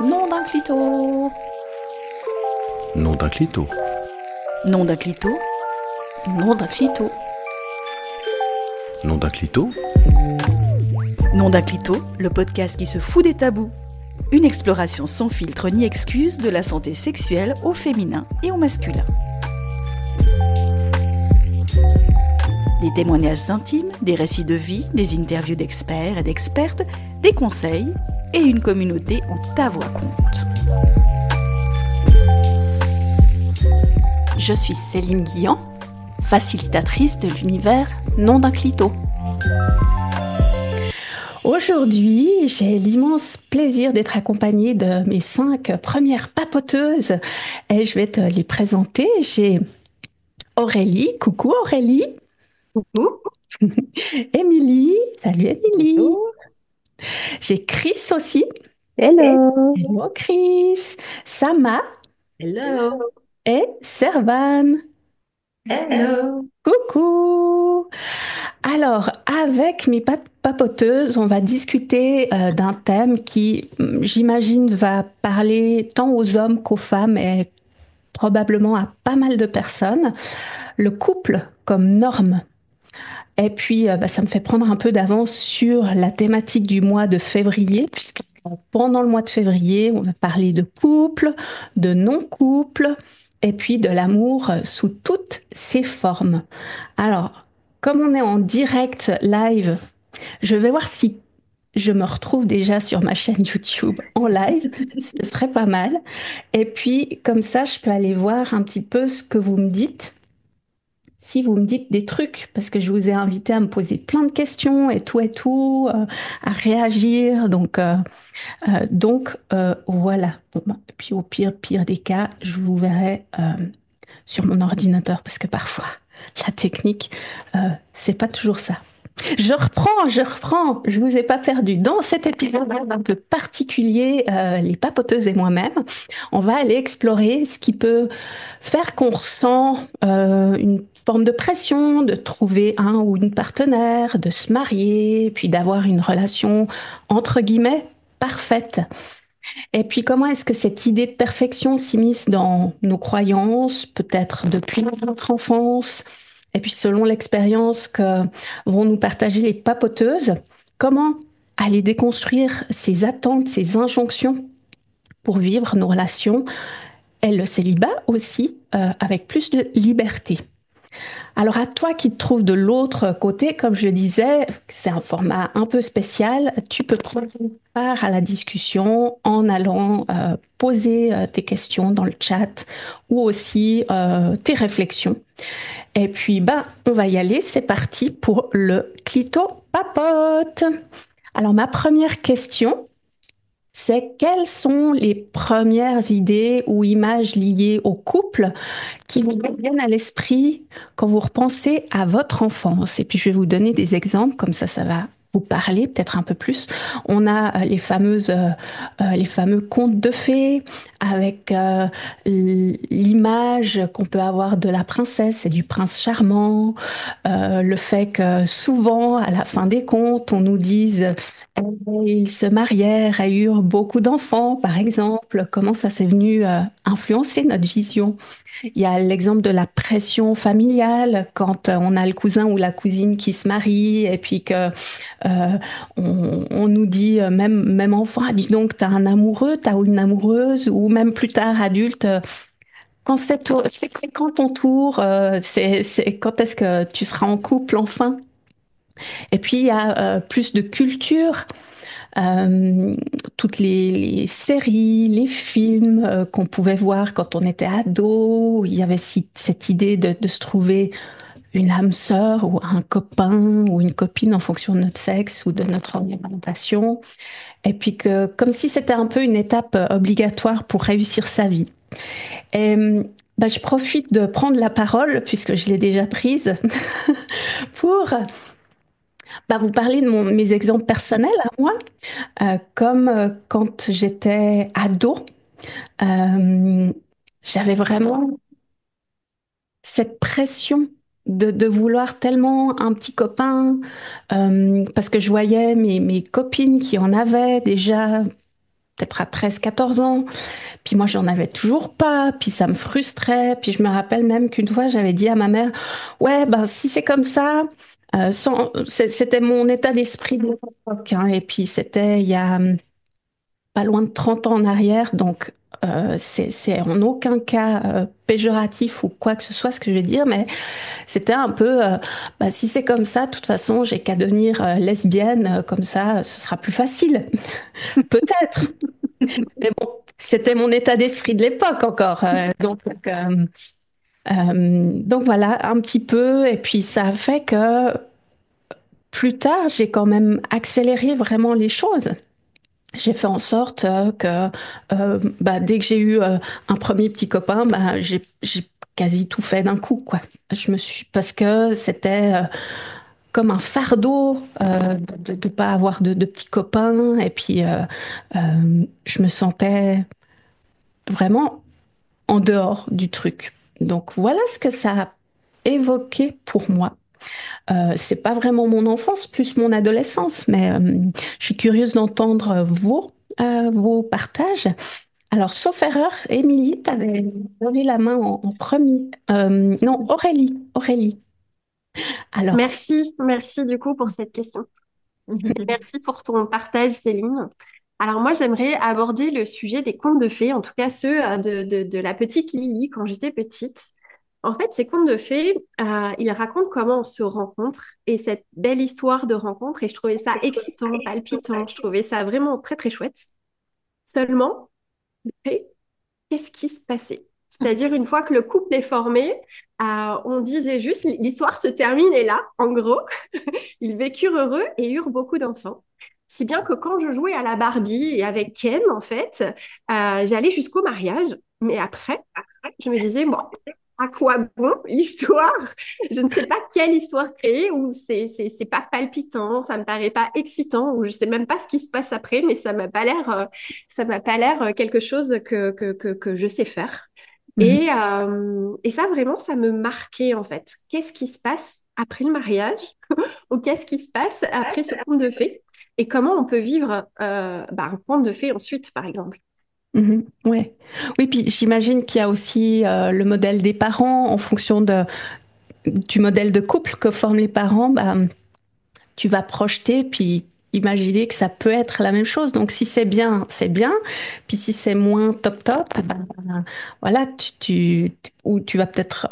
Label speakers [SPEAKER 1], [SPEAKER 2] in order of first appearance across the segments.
[SPEAKER 1] Nom d'un clito.
[SPEAKER 2] Nom d'un clito.
[SPEAKER 1] Nom d'un clito. Nom d'un clito.
[SPEAKER 2] Nom d'un clito.
[SPEAKER 1] Nom d'un clito, le podcast qui se fout des tabous. Une exploration sans filtre ni excuse de la santé sexuelle au féminin et au masculin. Des témoignages intimes, des récits de vie, des interviews d'experts et d'expertes, des conseils et une communauté où ta voix compte. Je suis Céline Guillan, facilitatrice de l'univers Nom d'un clito. Aujourd'hui, j'ai l'immense plaisir d'être accompagnée de mes 5 premières papoteuses et je vais te les présenter. J'ai Aurélie, coucou Aurélie.
[SPEAKER 3] Coucou.
[SPEAKER 1] Émilie, salut Émilie.
[SPEAKER 3] Bonjour.
[SPEAKER 1] J'ai Chris aussi.
[SPEAKER 3] Hello.
[SPEAKER 1] Hello Chris. Sama
[SPEAKER 3] Hello.
[SPEAKER 1] et Servan.
[SPEAKER 3] Hello.
[SPEAKER 1] Coucou. Alors, avec mes papoteuses, on va discuter d'un thème qui, j'imagine, va parler tant aux hommes qu'aux femmes et probablement à pas mal de personnes. Le couple comme norme. Et puis, ça me fait prendre un peu d'avance sur la thématique du mois de février, puisque pendant le mois de février, on va parler de couple, de non-couple, et puis de l'amour sous toutes ses formes. Alors, comme on est en direct live, je vais voir si je me retrouve déjà sur ma chaîne YouTube en live. Ce serait pas mal. Et puis, comme ça, je peux aller voir un petit peu ce que vous me dites. Si vous me dites des trucs, parce que je vous ai invité à me poser plein de questions et tout, à réagir. Donc, voilà. Bon, bah, et puis au pire des cas, je vous verrai sur mon ordinateur, parce que parfois, la technique, c'est pas toujours ça. Je vous ai pas perdu. Dans cet épisode un peu particulier, les papoteuses et moi-même, on va aller explorer ce qui peut faire qu'on ressent une forme de pression de trouver un ou une partenaire, de se marier, puis d'avoir une relation entre guillemets parfaite. Et puis comment est-ce que cette idée de perfection s'immisce dans nos croyances, peut-être depuis notre enfance, et puis selon l'expérience que vont nous partager les papoteuses, comment aller déconstruire ces attentes, ces injonctions pour vivre nos relations et le célibat aussi avec plus de liberté. Alors à toi qui te trouves de l'autre côté, comme je le disais, c'est un format un peu spécial. Tu peux prendre part à la discussion en allant poser tes questions dans le chat ou aussi tes réflexions. Et puis, on va y aller. C'est parti pour le clito papote. Alors ma première question, c'est quelles sont les premières idées ou images liées au couple qui vous viennent à l'esprit quand vous repensez à votre enfance? Et puis je vais vous donner des exemples, comme ça va vous parler peut-être un peu plus. On a les fameux contes de fées avec l'image qu'on peut avoir de la princesse et du prince charmant, le fait que souvent à la fin des contes on nous dise ils se marièrent et eurent beaucoup d'enfants, par exemple. Comment ça s'est venu influencer notre vision? Il y a l'exemple de la pression familiale quand on a le cousin ou la cousine qui se marie et puis que on nous dit même enfant, ah, dis donc, t'as un amoureux, t'as une amoureuse, ou même plus tard adulte. Quand c'est quand ton tour, c'est quand est-ce que tu seras en couple enfin? Et puis il y a plus de culture. Euh, toutes les séries, les films qu'on pouvait voir quand on était ado, il y avait cette idée de se trouver une âme sœur ou un copain ou une copine en fonction de notre sexe ou de notre orientation. Et puis que, comme si c'était un peu une étape obligatoire pour réussir sa vie. Et je profite de prendre la parole, puisque je l'ai déjà prise, pour vous parler de mes exemples personnels à moi. Comme quand j'étais ado, euh, j'avais vraiment cette pression de vouloir tellement un petit copain, parce que je voyais mes copines qui en avaient déjà. peut-être à 13, 14 ans. Puis moi, j'en avais toujours pas. Puis ça me frustrait. Puis je me rappelle même qu'une fois, j'avais dit à ma mère, ouais, ben si c'est comme ça, c'était mon état d'esprit de l'époque, hein. Et puis c'était il y a pas loin de 30 ans en arrière. Donc c'est en aucun cas péjoratif ou quoi que ce soit ce que je vais dire, mais c'était un peu, bah, si c'est comme ça, de toute façon, j'ai qu'à devenir lesbienne, comme ça, ce sera plus facile. Peut-être. Mais bon, c'était mon état d'esprit de l'époque encore. Donc voilà, un petit peu. Et puis ça a fait que plus tard, j'ai quand même accéléré vraiment les choses. J'ai fait en sorte que bah, dès que j'ai eu un premier petit copain, bah, j'ai quasi tout fait d'un coup, quoi. Parce que c'était comme un fardeau de ne pas avoir de petits copains. Et puis, je me sentais vraiment en dehors du truc. Donc voilà ce que ça a évoqué pour moi. C'est pas vraiment mon enfance, plus mon adolescence, mais je suis curieuse d'entendre vos partages. Alors, sauf erreur, Émilie, tu avais levé la main en premier. Non, Aurélie. Aurélie. Alors,
[SPEAKER 3] Merci du coup pour cette question. Merci pour ton partage, Céline. Alors moi, j'aimerais aborder le sujet des contes de fées, en tout cas ceux de la petite Lily quand j'étais petite. En fait, ces contes de fées, ils racontent comment on se rencontre et cette belle histoire de rencontre. Et je trouvais ça excitant, palpitant. Je trouvais ça vraiment très, très chouette. Seulement, et qu'est-ce qui se passait? C'est-à-dire, une fois que le couple est formé, on disait juste, l'histoire se termine et là, en gros. Ils vécurent heureux et eurent beaucoup d'enfants. Si bien que quand je jouais à la Barbie et avec Ken, en fait, j'allais jusqu'au mariage. Mais après, je me disais, bon, à quoi bon l'histoire? Je ne sais pas quelle histoire créer ou c'est pas palpitant, ça me paraît pas excitant ou je sais même pas ce qui se passe après, mais ça m'a pas l'air quelque chose que je sais faire.
[SPEAKER 1] mhm,
[SPEAKER 3] Et ça, vraiment, ça me marquait, en fait. Qu'est-ce qui se passe après le mariage? Ou qu'est-ce qui se passe après ce conte de fées et comment on peut vivre bah, un conte de fées ensuite, par exemple.
[SPEAKER 1] ouais. Oui, puis j'imagine qu'il y a aussi le modèle des parents en fonction du modèle de couple que forment les parents. Bah, tu vas projeter, puis imaginer que ça peut être la même chose. Donc, si c'est bien, c'est bien. Puis si c'est moins top top, ben, voilà, ou tu vas peut-être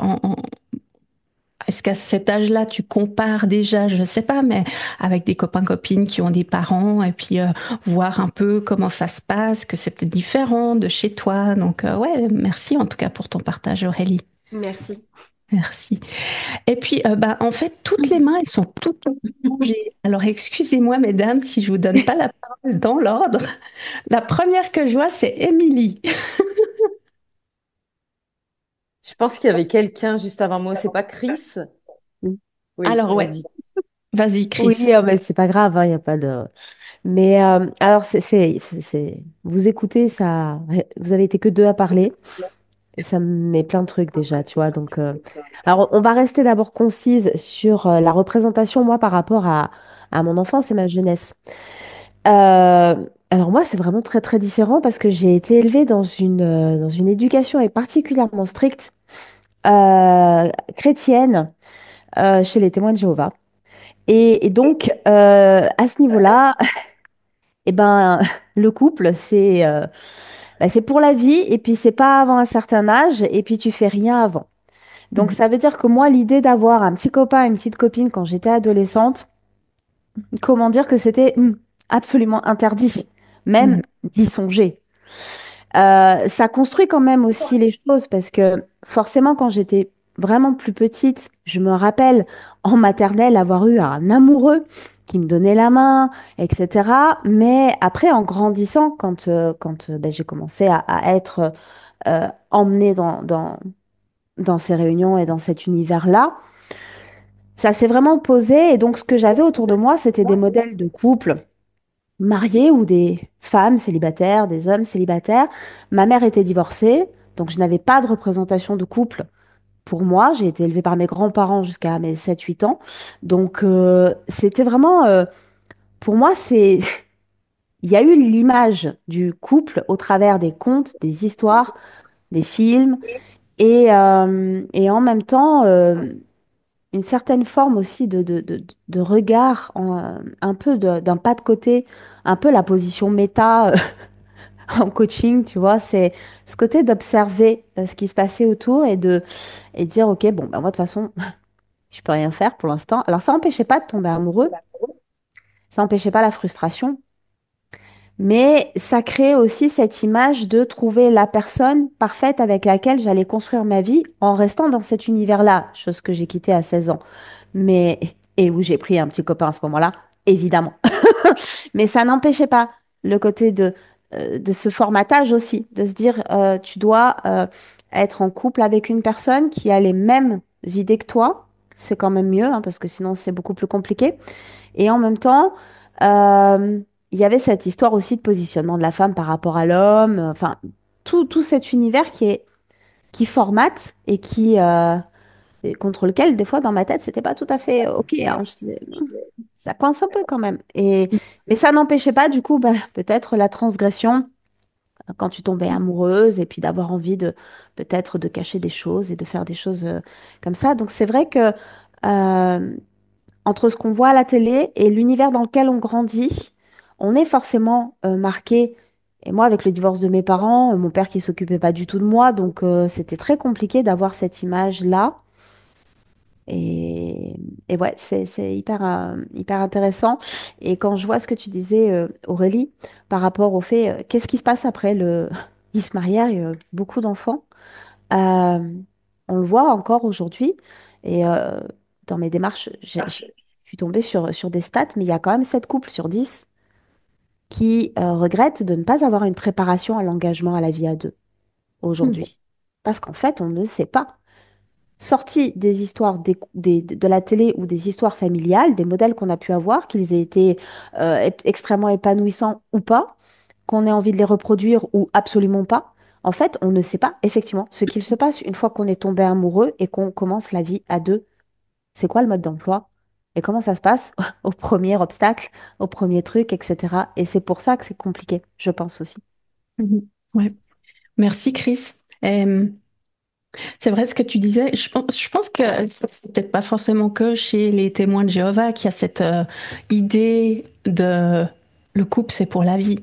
[SPEAKER 1] est-ce qu'à cet âge-là, tu compares déjà, je ne sais pas, mais avec des copains, copines qui ont des parents, et puis voir un peu comment ça se passe, que c'est peut-être différent de chez toi. Donc, ouais, merci en tout cas pour ton partage, Aurélie.
[SPEAKER 3] Merci.
[SPEAKER 1] Merci. Et puis, bah, en fait, toutes les mains, elles sont toutes rangées. Alors, excusez-moi, mesdames, si je vous donne pas la parole dans l'ordre. La première que je vois, c'est Émilie.
[SPEAKER 4] Je pense qu'il y avait quelqu'un juste avant moi. C'est pas Chris? Oui,
[SPEAKER 1] Alors, ouais,
[SPEAKER 4] vas-y.
[SPEAKER 1] vas-y,
[SPEAKER 5] Oui,
[SPEAKER 1] Chris.
[SPEAKER 5] mais c'est pas grave, il n'y a pas de. Mais alors, vous écoutez, ça, vous avez été que deux à parler, et ça me met plein de trucs déjà, tu vois. Donc, alors, on va rester d'abord concise sur la représentation, moi, par rapport à mon enfance et ma jeunesse. Euh, alors, moi, c'est vraiment très, très différent parce que j'ai été élevée dans une éducation et particulièrement stricte, chrétienne, chez les témoins de Jéhovah. Et donc, à ce niveau-là, eh ben, le couple, c'est pour la vie, et puis c'est pas avant un certain âge, et puis tu fais rien avant. Donc,
[SPEAKER 1] Mhm,
[SPEAKER 5] ça veut dire que moi, l'idée d'avoir un petit copain, une petite copine quand j'étais adolescente, comment dire que c'était absolument interdit, même
[SPEAKER 1] mhm,
[SPEAKER 5] d'y songer. Ça construit quand même aussi les choses parce que forcément, quand j'étais vraiment plus petite, je me rappelle en maternelle avoir eu un amoureux qui me donnait la main, etc. Mais après, en grandissant, ben, j'ai commencé à être emmenée dans ces réunions et dans cet univers-là, ça s'est vraiment posé. Et donc, ce que j'avais autour de moi, c'était des modèles de couples mariés ou des femmes célibataires, des hommes célibataires. Ma mère était divorcée, donc je n'avais pas de représentation de couple pour moi. J'ai été élevée par mes grands-parents jusqu'à mes 7 8 ans. Donc c'était vraiment, pour moi, il y a eu l'image du couple au travers des contes, des histoires, des films, et en même temps, une certaine forme aussi de regard, un peu d'un pas de côté, un peu la position méta en coaching, tu vois, c'est ce côté d'observer ce qui se passait autour et dire, OK, bon, ben moi, de toute façon, je peux rien faire pour l'instant. Alors, ça n'empêchait pas de tomber amoureux, ça n'empêchait pas la frustration, mais ça crée aussi cette image de trouver la personne parfaite avec laquelle j'allais construire ma vie en restant dans cet univers-là, chose que j'ai quittée à 16 ans. Mais, et où j'ai pris un petit copain à ce moment-là, évidemment. Mais ça n'empêchait pas le côté de ce formatage aussi, de se dire, tu dois être en couple avec une personne qui a les mêmes idées que toi. C'est quand même mieux, hein, parce que sinon c'est beaucoup plus compliqué. Et en même temps, euh, il y avait cette histoire aussi de positionnement de la femme par rapport à l'homme. Enfin, tout cet univers qui formate et contre lequel, des fois, dans ma tête, c'était pas tout à fait OK, hein. Je disais, ça coince un peu quand même. Mais ça n'empêchait pas, du coup, bah, peut-être la transgression quand tu tombais amoureuse et puis d'avoir envie de peut-être de cacher des choses et de faire des choses comme ça. Donc, c'est vrai que euh, entre ce qu'on voit à la télé et l'univers dans lequel on grandit, on est forcément marqué. Et moi, avec le divorce de mes parents, mon père qui s'occupait pas du tout de moi, donc c'était très compliqué d'avoir cette image-là. Et, et ouais, c'est hyper intéressant. Et quand je vois ce que tu disais, Aurélie, par rapport au fait, qu'est-ce qui se passe après le... Ils se marièrent, il y a eu beaucoup d'enfants. Euh, on le voit encore aujourd'hui. Et dans mes démarches, je suis tombée sur des stats, mais il y a quand même 7 couples sur 10 qui regrettent de ne pas avoir une préparation à l'engagement à la vie à deux aujourd'hui. Parce qu'en fait, on ne sait pas sorti des histoires de la télé ou des histoires familiales, des modèles qu'on a pu avoir, qu'ils aient été extrêmement épanouissants ou pas, qu'on ait envie de les reproduire ou absolument pas. En fait, on ne sait pas effectivement ce qu'il se passe une fois qu'on est tombé amoureux et qu'on commence la vie à deux. C'est quoi le mode d'emploi? Et comment ça se passe au premier obstacle, au premier truc, etc. Et c'est pour ça que c'est compliqué, je pense aussi.
[SPEAKER 1] Mhm. Ouais. Merci, Chris. C'est vrai ce que tu disais. Je pense que c'est peut-être pas forcément que chez les témoins de Jéhovah qu'il y a cette idée de le couple, c'est pour la vie.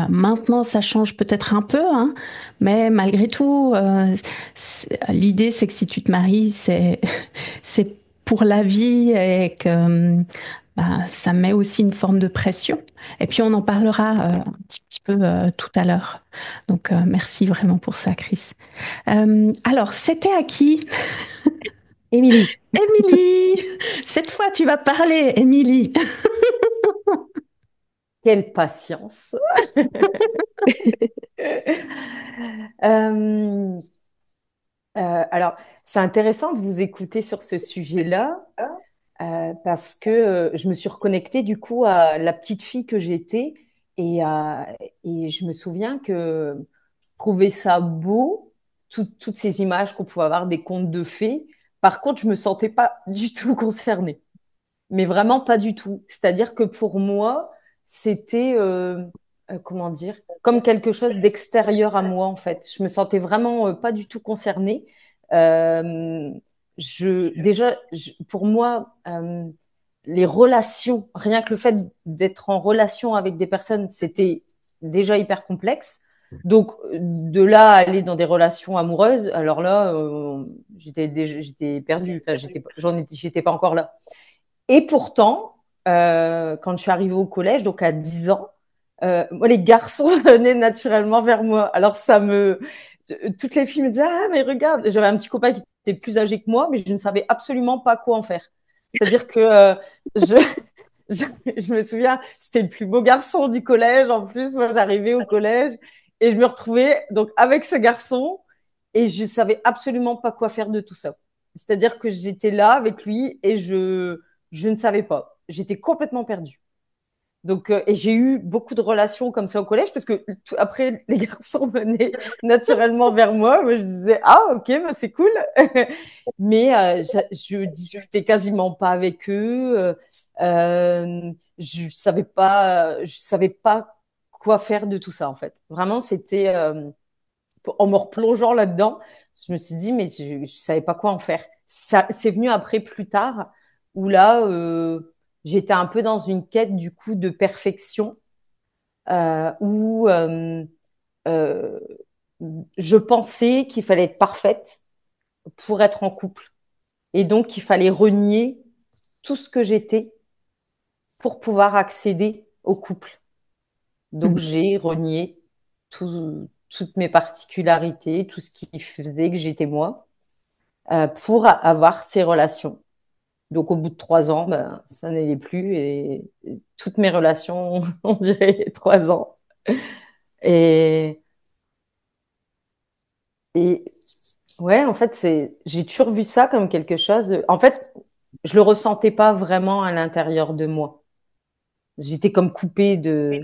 [SPEAKER 1] Maintenant, ça change peut-être un peu, hein, mais malgré tout, l'idée, c'est que si tu te maries, c'est pour la vie et que ça met aussi une forme de pression. Et puis, on en parlera un petit peu tout à l'heure. Donc, merci vraiment pour ça, Chris. Alors, c'était à qui?
[SPEAKER 5] Émilie.
[SPEAKER 1] Émilie! Cette fois, tu vas parler, Émilie.
[SPEAKER 4] Quelle patience. Euh, alors, c'est intéressant de vous écouter sur ce sujet-là parce que je me suis reconnectée du coup à la petite fille que j'étais et, et je me souviens que je trouvais ça beau, toutes ces images qu'on pouvait avoir des contes de fées. Par contre, je me sentais pas du tout concernée, mais vraiment pas du tout. C'est-à-dire que pour moi, c'était, comment dire, comme quelque chose d'extérieur à moi, en fait. Je me sentais vraiment pas du tout concernée. Euh, pour moi, les relations, rien que le fait d'être en relation avec des personnes, c'était déjà hyper complexe. Donc, de là à aller dans des relations amoureuses, alors là, j'étais perdue. Enfin, j'étais pas encore là. Et pourtant, quand je suis arrivée au collège, donc à 10 ans, moi, les garçons venaient naturellement vers moi. Alors, toutes les filles me disaient, ah, mais regarde, j'avais un petit copain qui était plus âgé que moi, mais je ne savais absolument pas quoi en faire. C'est-à-dire que je, je, je me souviens, c'était le plus beau garçon du collège. En plus, moi, j'arrivais au collège et je me retrouvais donc avec ce garçon et je savais absolument pas quoi faire de tout ça. C'est-à-dire que j'étais là avec lui et je ne savais pas. J'étais complètement perdue. Donc, et j'ai eu beaucoup de relations comme ça au collège parce que après, les garçons venaient naturellement vers moi. Moi, je disais, ah, ok, bah, c'est cool. Mais je discutais quasiment pas avec eux. Je savais pas quoi faire de tout ça, en fait. Vraiment, c'était en me replongeant là-dedans, je me suis dit, mais je ne savais pas quoi en faire. Ça, c'est venu après, plus tard, où là, j'étais un peu dans une quête, du coup, de perfection, où euh, je pensais qu'il fallait être parfaite pour être en couple. Et donc, il fallait renier tout ce que j'étais pour pouvoir accéder au couple. Donc,
[SPEAKER 1] Mhm.
[SPEAKER 4] j'ai renié toutes mes particularités, tout ce qui faisait que j'étais moi, pour avoir ces relations. Donc, au bout de 3 ans, ben, ça n'allait plus et toutes mes relations ont duré 3 ans. Et, et ouais, en fait, j'ai toujours vu ça comme quelque chose. En fait, je le ressentais pas vraiment à l'intérieur de moi. J'étais comme coupée de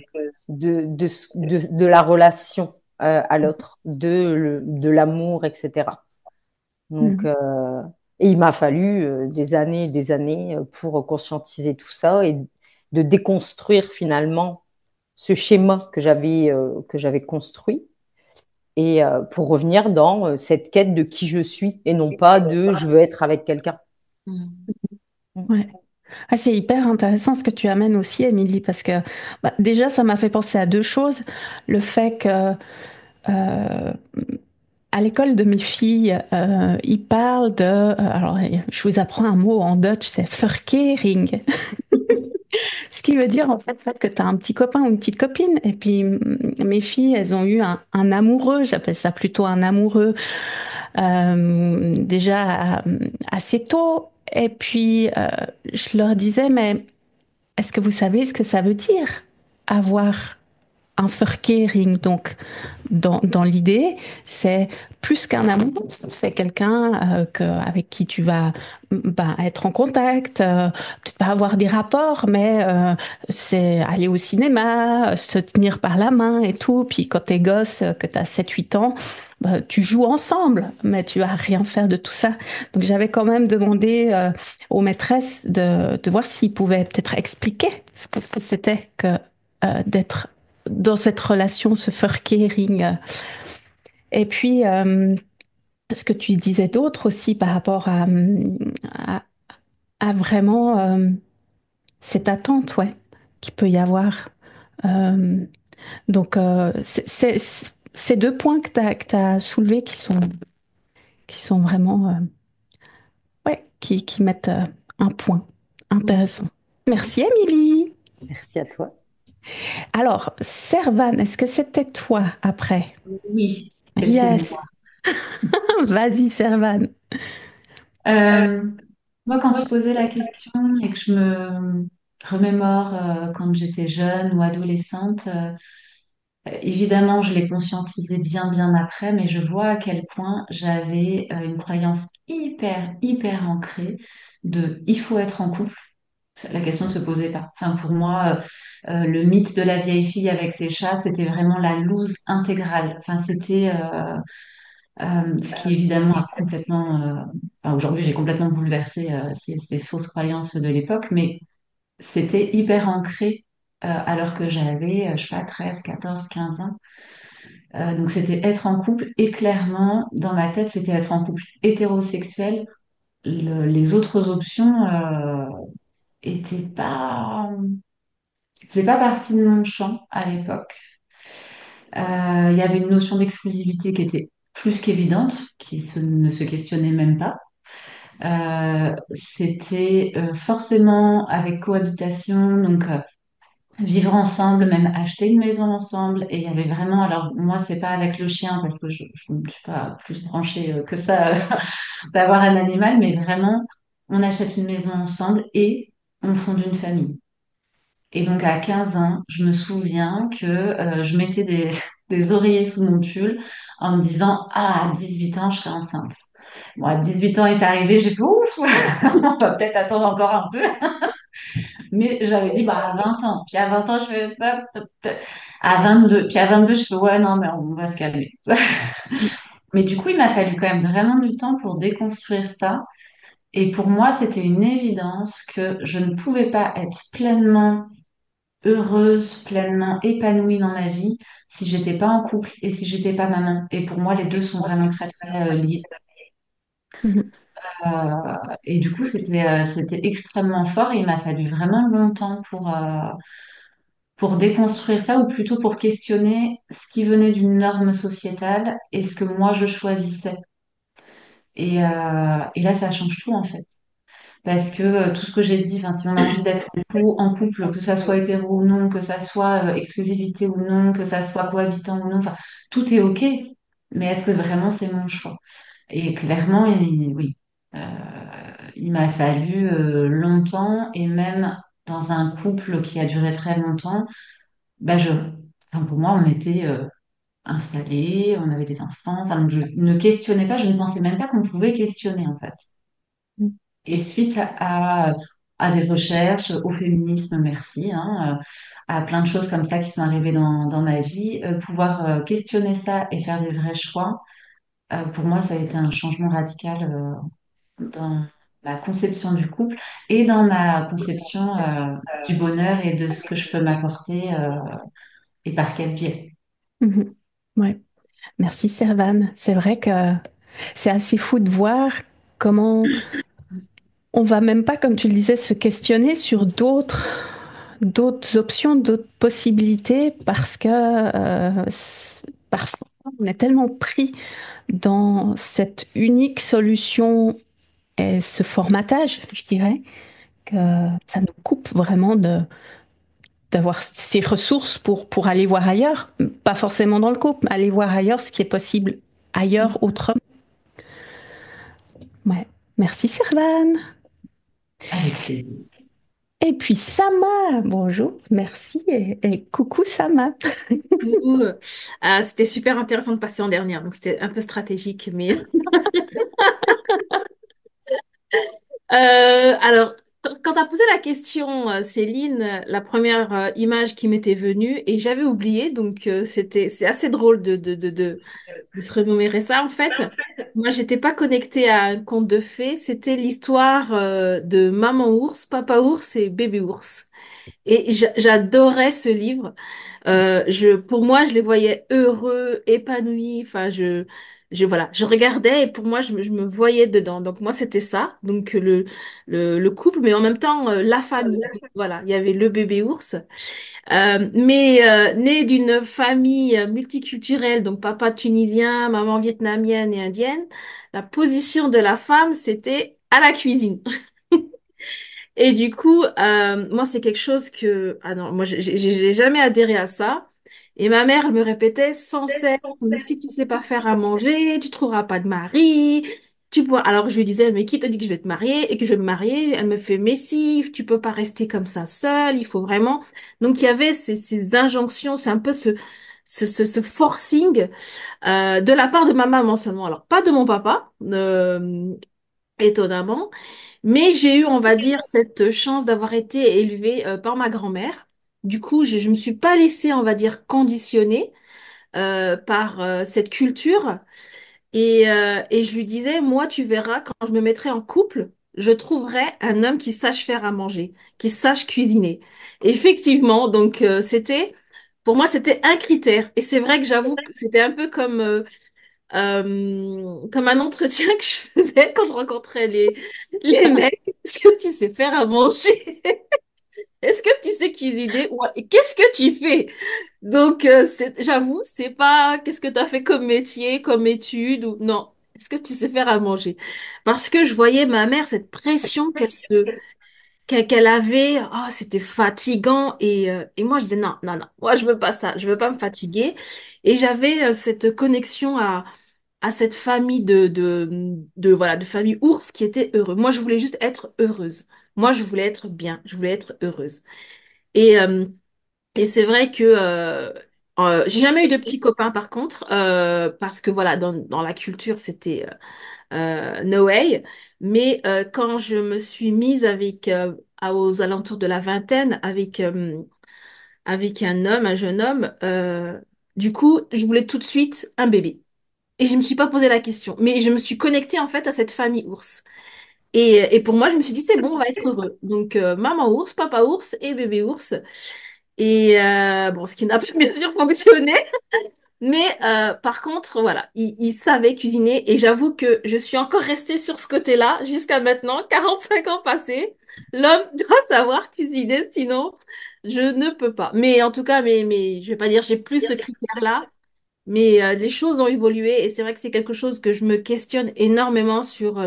[SPEAKER 4] la relation à l'autre, de l'amour, etc. Donc,
[SPEAKER 1] Mhm.
[SPEAKER 4] et il m'a fallu des années et des années pour conscientiser tout ça et de déconstruire finalement ce schéma que j'avais construit et pour revenir dans cette quête de qui je suis et non pas de je veux être avec quelqu'un. Mm.
[SPEAKER 1] Ouais. Ah, c'est hyper intéressant ce que tu amènes aussi, Émilie, parce que bah, déjà, ça m'a fait penser à deux choses. Le fait que euh, à l'école de mes filles, ils parlent de... alors, je vous apprends un mot en Dutch, c'est verkering. Ce qui veut dire en fait que tu as un petit copain ou une petite copine. Et puis mes filles, elles ont eu un amoureux, j'appelle ça plutôt un amoureux, déjà assez tôt. Et puis je leur disais, mais est-ce que vous savez ce que ça veut dire avoir un verkering? Donc dans l'idée, c'est plus qu'un amour, c'est quelqu'un avec qui tu vas bah, être en contact, peut-être pas avoir des rapports, mais c'est aller au cinéma, se tenir par la main et tout. Puis quand t'es gosse, que t'as 7 8 ans, bah, tu joues ensemble, mais tu vas rien faire de tout ça. Donc j'avais quand même demandé aux maîtresses de voir s'ils pouvaient peut-être expliquer ce que c'était que d'être dans cette relation, ce furkering. Et puis, ce que tu disais d'autre aussi par rapport à, à vraiment cette attente, ouais, qu'il peut y avoir. Euh, donc, ces deux points que tu as soulevés qui sont vraiment, ouais, qui mettent un point intéressant. Merci, Émilie.
[SPEAKER 4] Merci à toi.
[SPEAKER 1] Alors, Servan, est-ce que c'était toi après?
[SPEAKER 6] Oui, c'était
[SPEAKER 1] Yes.
[SPEAKER 6] moi.
[SPEAKER 1] Vas-y, Servan.
[SPEAKER 6] Euh, Moi, quand tu posais la question et que je me remémore quand j'étais jeune ou adolescente, évidemment, je l'ai conscientisé bien, bien après, mais je vois à quel point j'avais une croyance hyper, hyper ancrée de il faut être en couple. La question ne se posait pas. Enfin, pour moi, le mythe de la vieille fille avec ses chats, c'était vraiment la loose intégrale. Enfin, c'était ce qui évidemment a complètement, enfin, aujourd'hui j'ai complètement bouleversé ces fausses croyances de l'époque, mais c'était hyper ancré alors que j'avais, je sais pas, 13, 14, 15 ans. Donc c'était être en couple et clairement, dans ma tête, c'était être en couple hétérosexuel. Les autres options étaient pas, faisaient pas partie de mon champ à l'époque. Il y avait une notion d'exclusivité qui était plus qu'évidente, ne se questionnait même pas. C'était forcément avec cohabitation, donc vivre ensemble, même acheter une maison ensemble. Et il y avait vraiment, alors moi, c'est pas avec le chien parce que je ne suis pas plus branchée que ça d'avoir un animal, mais vraiment, on achète une maison ensemble et on fonde une famille. Et donc à 15 ans, je me souviens que je mettais des oreillers sous mon pull en me disant, ah, à 18 ans, je serai enceinte. Bon, à 18 ans est arrivé, j'ai fait ouf, on va peut-être attendre encore un peu. Mais j'avais dit, bah, à 20 ans. Puis à 20 ans, je fais, à 22. Puis à 22, je fais, ouais, non, mais on va se calmer. Mais du coup, il m'a fallu quand même vraiment du temps pour déconstruire ça. Et pour moi, c'était une évidence que je ne pouvais pas être pleinement heureuse, pleinement épanouie dans ma vie si j'étais pas en couple et si j'étais pas maman. Et pour moi, les deux sont vraiment très, très liés.
[SPEAKER 1] Mhm.
[SPEAKER 6] Et du coup, c'était extrêmement fort et il m'a fallu vraiment longtemps pour déconstruire ça ou plutôt pour questionner ce qui venait d'une norme sociétale et ce que moi je choisissais. Et là, ça change tout en fait. Parce que tout ce que j'ai dit, enfin, si on a envie d'être en couple, que ça soit hétéro ou non, que ça soit exclusivité ou non, que ça soit cohabitant ou non, enfin, tout est OK. Mais est-ce que vraiment c'est mon choix? Et clairement, oui, Euh, il m'a fallu longtemps et même dans un couple qui a duré très longtemps, bah enfin, pour moi, on était installés, on avait des enfants, enfin, donc je ne questionnais pas, je ne pensais même pas qu'on pouvait questionner en fait. Et suite à des recherches, au féminisme, merci, hein, à plein de choses comme ça qui sont arrivées dans ma vie, pouvoir questionner ça et faire des vrais choix, pour moi, ça a été un changement radical dans ma conception du couple et dans ma conception du bonheur et de ce que je peux m'apporter et par quel biais.
[SPEAKER 1] Mhm. Ouais. Merci, Servane. C'est vrai que c'est assez fou de voir comment on va même pas, comme tu le disais, se questionner sur d'autres options, d'autres possibilités, parce que parfois on est tellement pris dans cette unique solution et ce formatage, je dirais, que ça nous coupe vraiment d'avoir ces ressources pour aller voir ailleurs, pas forcément dans le couple, mais aller voir ailleurs ce qui est possible ailleurs, autrement. Ouais. Merci, Servane.
[SPEAKER 6] Avec plaisir.
[SPEAKER 1] Et puis Sama, bonjour, merci et coucou Sama.
[SPEAKER 7] Ouh, c'était super intéressant de passer en dernière, donc c'était un peu stratégique, mais alors quand tu as posé la question, Céline, la première image qui m'était venue et j'avais oublié, donc c'est assez drôle de se remémorer ça. En fait, moi j'étais pas connectée à un conte de fées, c'était l'histoire de Maman ours, Papa ours et Bébé ours. Et j'adorais ce livre. Pour moi, je les voyais heureux, épanouis. Enfin, voilà, je regardais et pour moi, je me voyais dedans. Donc moi, c'était ça. Donc le couple, mais en même temps la famille. Voilà, il y avait le bébé ours, mais né d'une famille multiculturelle, donc papa tunisien, maman vietnamienne et indienne. La position de la femme, c'était à la cuisine. Et du coup, moi, c'est quelque chose que... Ah non, moi, j'ai jamais adhéré à ça. Et ma mère, elle me répétait sans cesse, mais si tu sais pas faire à manger, tu trouveras pas de mari. Alors, je lui disais, mais qui te dit que je vais te marier et que je vais me marier? Elle me fait, mais si, tu peux pas rester comme ça seule, il faut vraiment... Donc, il y avait ces injonctions, c'est un peu ce forcing de la part de ma maman seulement. Alors, pas de mon papa, étonnamment. Mais j'ai eu, on va dire, cette chance d'avoir été élevée par ma grand-mère. Du coup, je me suis pas laissée, on va dire, conditionner par cette culture. Et je lui disais, moi, tu verras, quand je me mettrai en couple, je trouverai un homme qui sache faire à manger, qui sache cuisiner. Effectivement, donc pour moi, c'était un critère. Et c'est vrai que j'avoue que c'était un peu comme un entretien que je faisais quand je rencontrais les mecs. Est-ce que tu sais faire à manger? Est-ce que tu sais cuisiner? Et qu'est-ce que tu fais? Donc, j'avoue, c'est pas qu'est-ce que tu as fait comme métier, comme étude ou non. Est-ce que tu sais faire à manger? Parce que je voyais ma mère, cette pression qu'elle avait, oh, c'était fatigant et moi je disais non, non, non, moi je veux pas ça, je veux pas me fatiguer et j'avais cette connexion à cette famille voilà, de famille ours qui était heureux. Moi, je voulais juste être heureuse. Moi, je voulais être bien. Je voulais être heureuse. Et, euh, et c'est vrai que j'ai jamais eu de petits copains par contre, parce que voilà, dans la culture, c'était no way. Mais quand je me suis mise aux alentours de la vingtaine, avec un homme, un jeune homme, du coup, je voulais tout de suite un bébé. Et je me suis pas posé la question, mais je me suis connectée en fait à cette famille ours. Et pour moi, je me suis dit, c'est bon, on va être heureux. Donc, maman ours, papa ours et bébé ours. Et bon, ce qui n'a pas bien sûr fonctionné. Mais par contre, voilà, il savait cuisiner et j'avoue que je suis encore restée sur ce côté-là jusqu'à maintenant, 45 ans passés. L'homme doit savoir cuisiner, sinon je ne peux pas. Mais en tout cas, je vais pas dire j'ai plus ce critère-là, mais les choses ont évolué et c'est vrai que c'est quelque chose que je me questionne énormément sur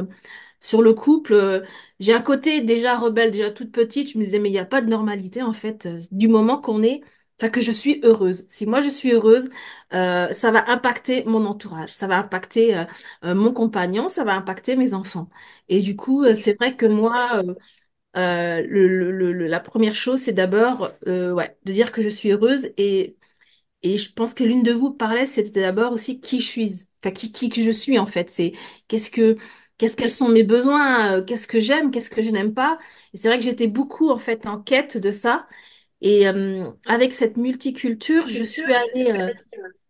[SPEAKER 7] le couple. J'ai un côté déjà rebelle, déjà toute petite. Je me disais, mais il n'y a pas de normalité en fait, du moment qu'on est, enfin que je suis heureuse. Si moi je suis heureuse, ça va impacter mon entourage, ça va impacter mon compagnon, ça va impacter mes enfants. Et du coup, c'est vrai que moi, la première chose, c'est d'abord, ouais, de dire que je suis heureuse et je pense que l'une de vous parlait, c'était d'abord aussi qui je suis, enfin qui que je suis en fait. C'est qu'est-ce que quels sont mes besoins, qu'est-ce que j'aime, qu'est-ce que je n'aime pas. Et c'est vrai que j'étais beaucoup en fait en quête de ça. Et avec cette multiculture, je suis allée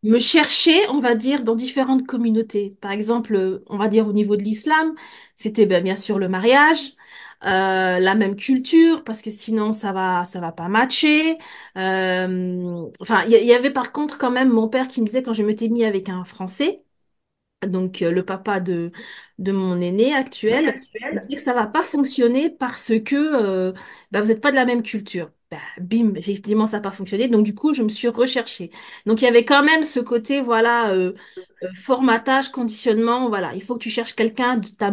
[SPEAKER 7] me chercher, on va dire, dans différentes communautés. Par exemple, on va dire au niveau de l'islam, c'était ben, bien sûr le mariage, la même culture, parce que sinon ça va pas matcher. Enfin, il y avait par contre quand même mon père qui me disait quand je m'étais mis avec un Français donc le papa de mon aîné actuel, il dit que ça va pas fonctionner parce que bah, vous n'êtes pas de la même culture. Bah, bim, effectivement, ça n'a pas fonctionné. Donc du coup, je me suis recherchée. Donc il y avait quand même ce côté, voilà, formatage, conditionnement, voilà, il faut que tu cherches quelqu'un de la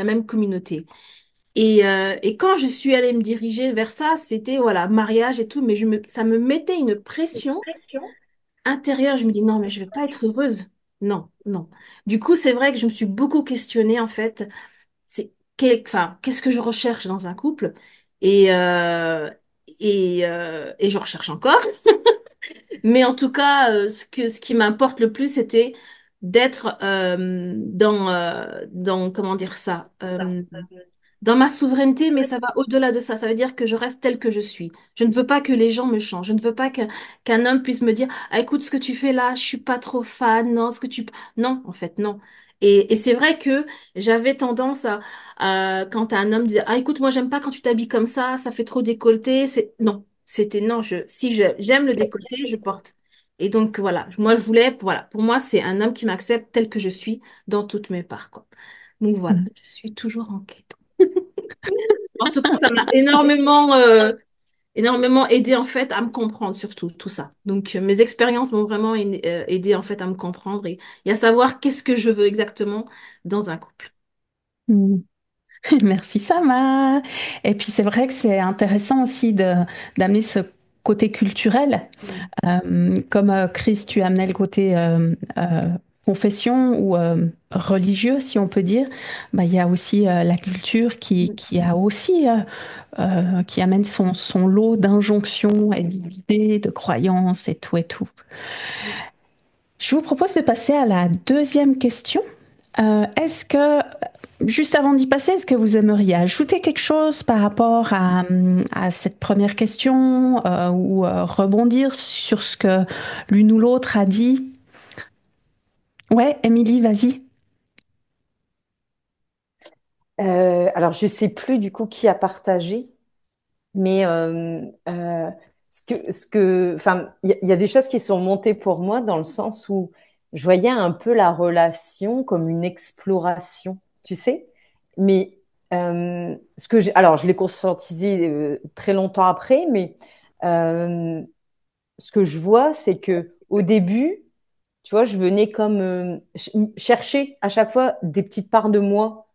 [SPEAKER 7] même communauté. Et quand je suis allée me diriger vers ça, c'était, voilà, mariage et tout, mais ça me mettait une pression intérieure, je me dis non, mais je vais pas être heureuse. Non, non. Du coup, c'est vrai que je me suis beaucoup questionnée en fait. Enfin, qu'est-ce que je recherche dans un couple? Et et je recherche encore. Mais en tout cas, ce qui m'importe le plus, c'était d'être dans comment dire ça, dans ma souveraineté, mais ça va au-delà de ça. Ça veut dire que je reste telle que je suis. Je ne veux pas que les gens me changent. Je ne veux pas qu'un homme puisse me dire, ah, écoute, ce que tu fais là, je suis pas trop fan. Non, ce que tu, non, en fait, non. Et c'est vrai que j'avais tendance quand un homme disait, ah, écoute, moi, j'aime pas quand tu t'habilles comme ça fait trop décolleté. Non, c'était non, j'aime le décolleté, je porte. Et donc, voilà, moi, je voulais, voilà, pour moi, c'est un homme qui m'accepte tel que je suis dans toutes mes parts, quoi. Donc, voilà, je suis toujours en quête. En tout cas, ça m'a énormément aidé en fait à me comprendre surtout tout ça. Donc mes expériences m'ont vraiment aidé en fait à me comprendre et à savoir qu'est-ce que je veux exactement dans un couple.
[SPEAKER 1] Mm. Merci Sama. Et puis c'est vrai que c'est intéressant aussi d'amener ce côté culturel.
[SPEAKER 7] Mm.
[SPEAKER 1] Comme Chris, tu amenais le côté confession ou religieux, si on peut dire. Bah, il y a aussi la culture qui a aussi qui amène son lot d'injonctions et d'idées, de croyances et tout et tout. Je vous propose de passer à la deuxième question. Est-ce que, juste avant d'y passer, est-ce que vous aimeriez ajouter quelque chose par rapport à cette première question ou rebondir sur ce que l'une ou l'autre a dit? Ouais, Émilie, vas-y.
[SPEAKER 4] Alors, je sais plus du coup qui a partagé, mais enfin, il y a des choses qui sont montées pour moi dans le sens où je voyais un peu la relation comme une exploration, tu sais. Mais alors, je l'ai conscientisé très longtemps après, mais euh, ce que je vois, c'est que au début, tu vois, je venais comme chercher à chaque fois des petites parts de moi,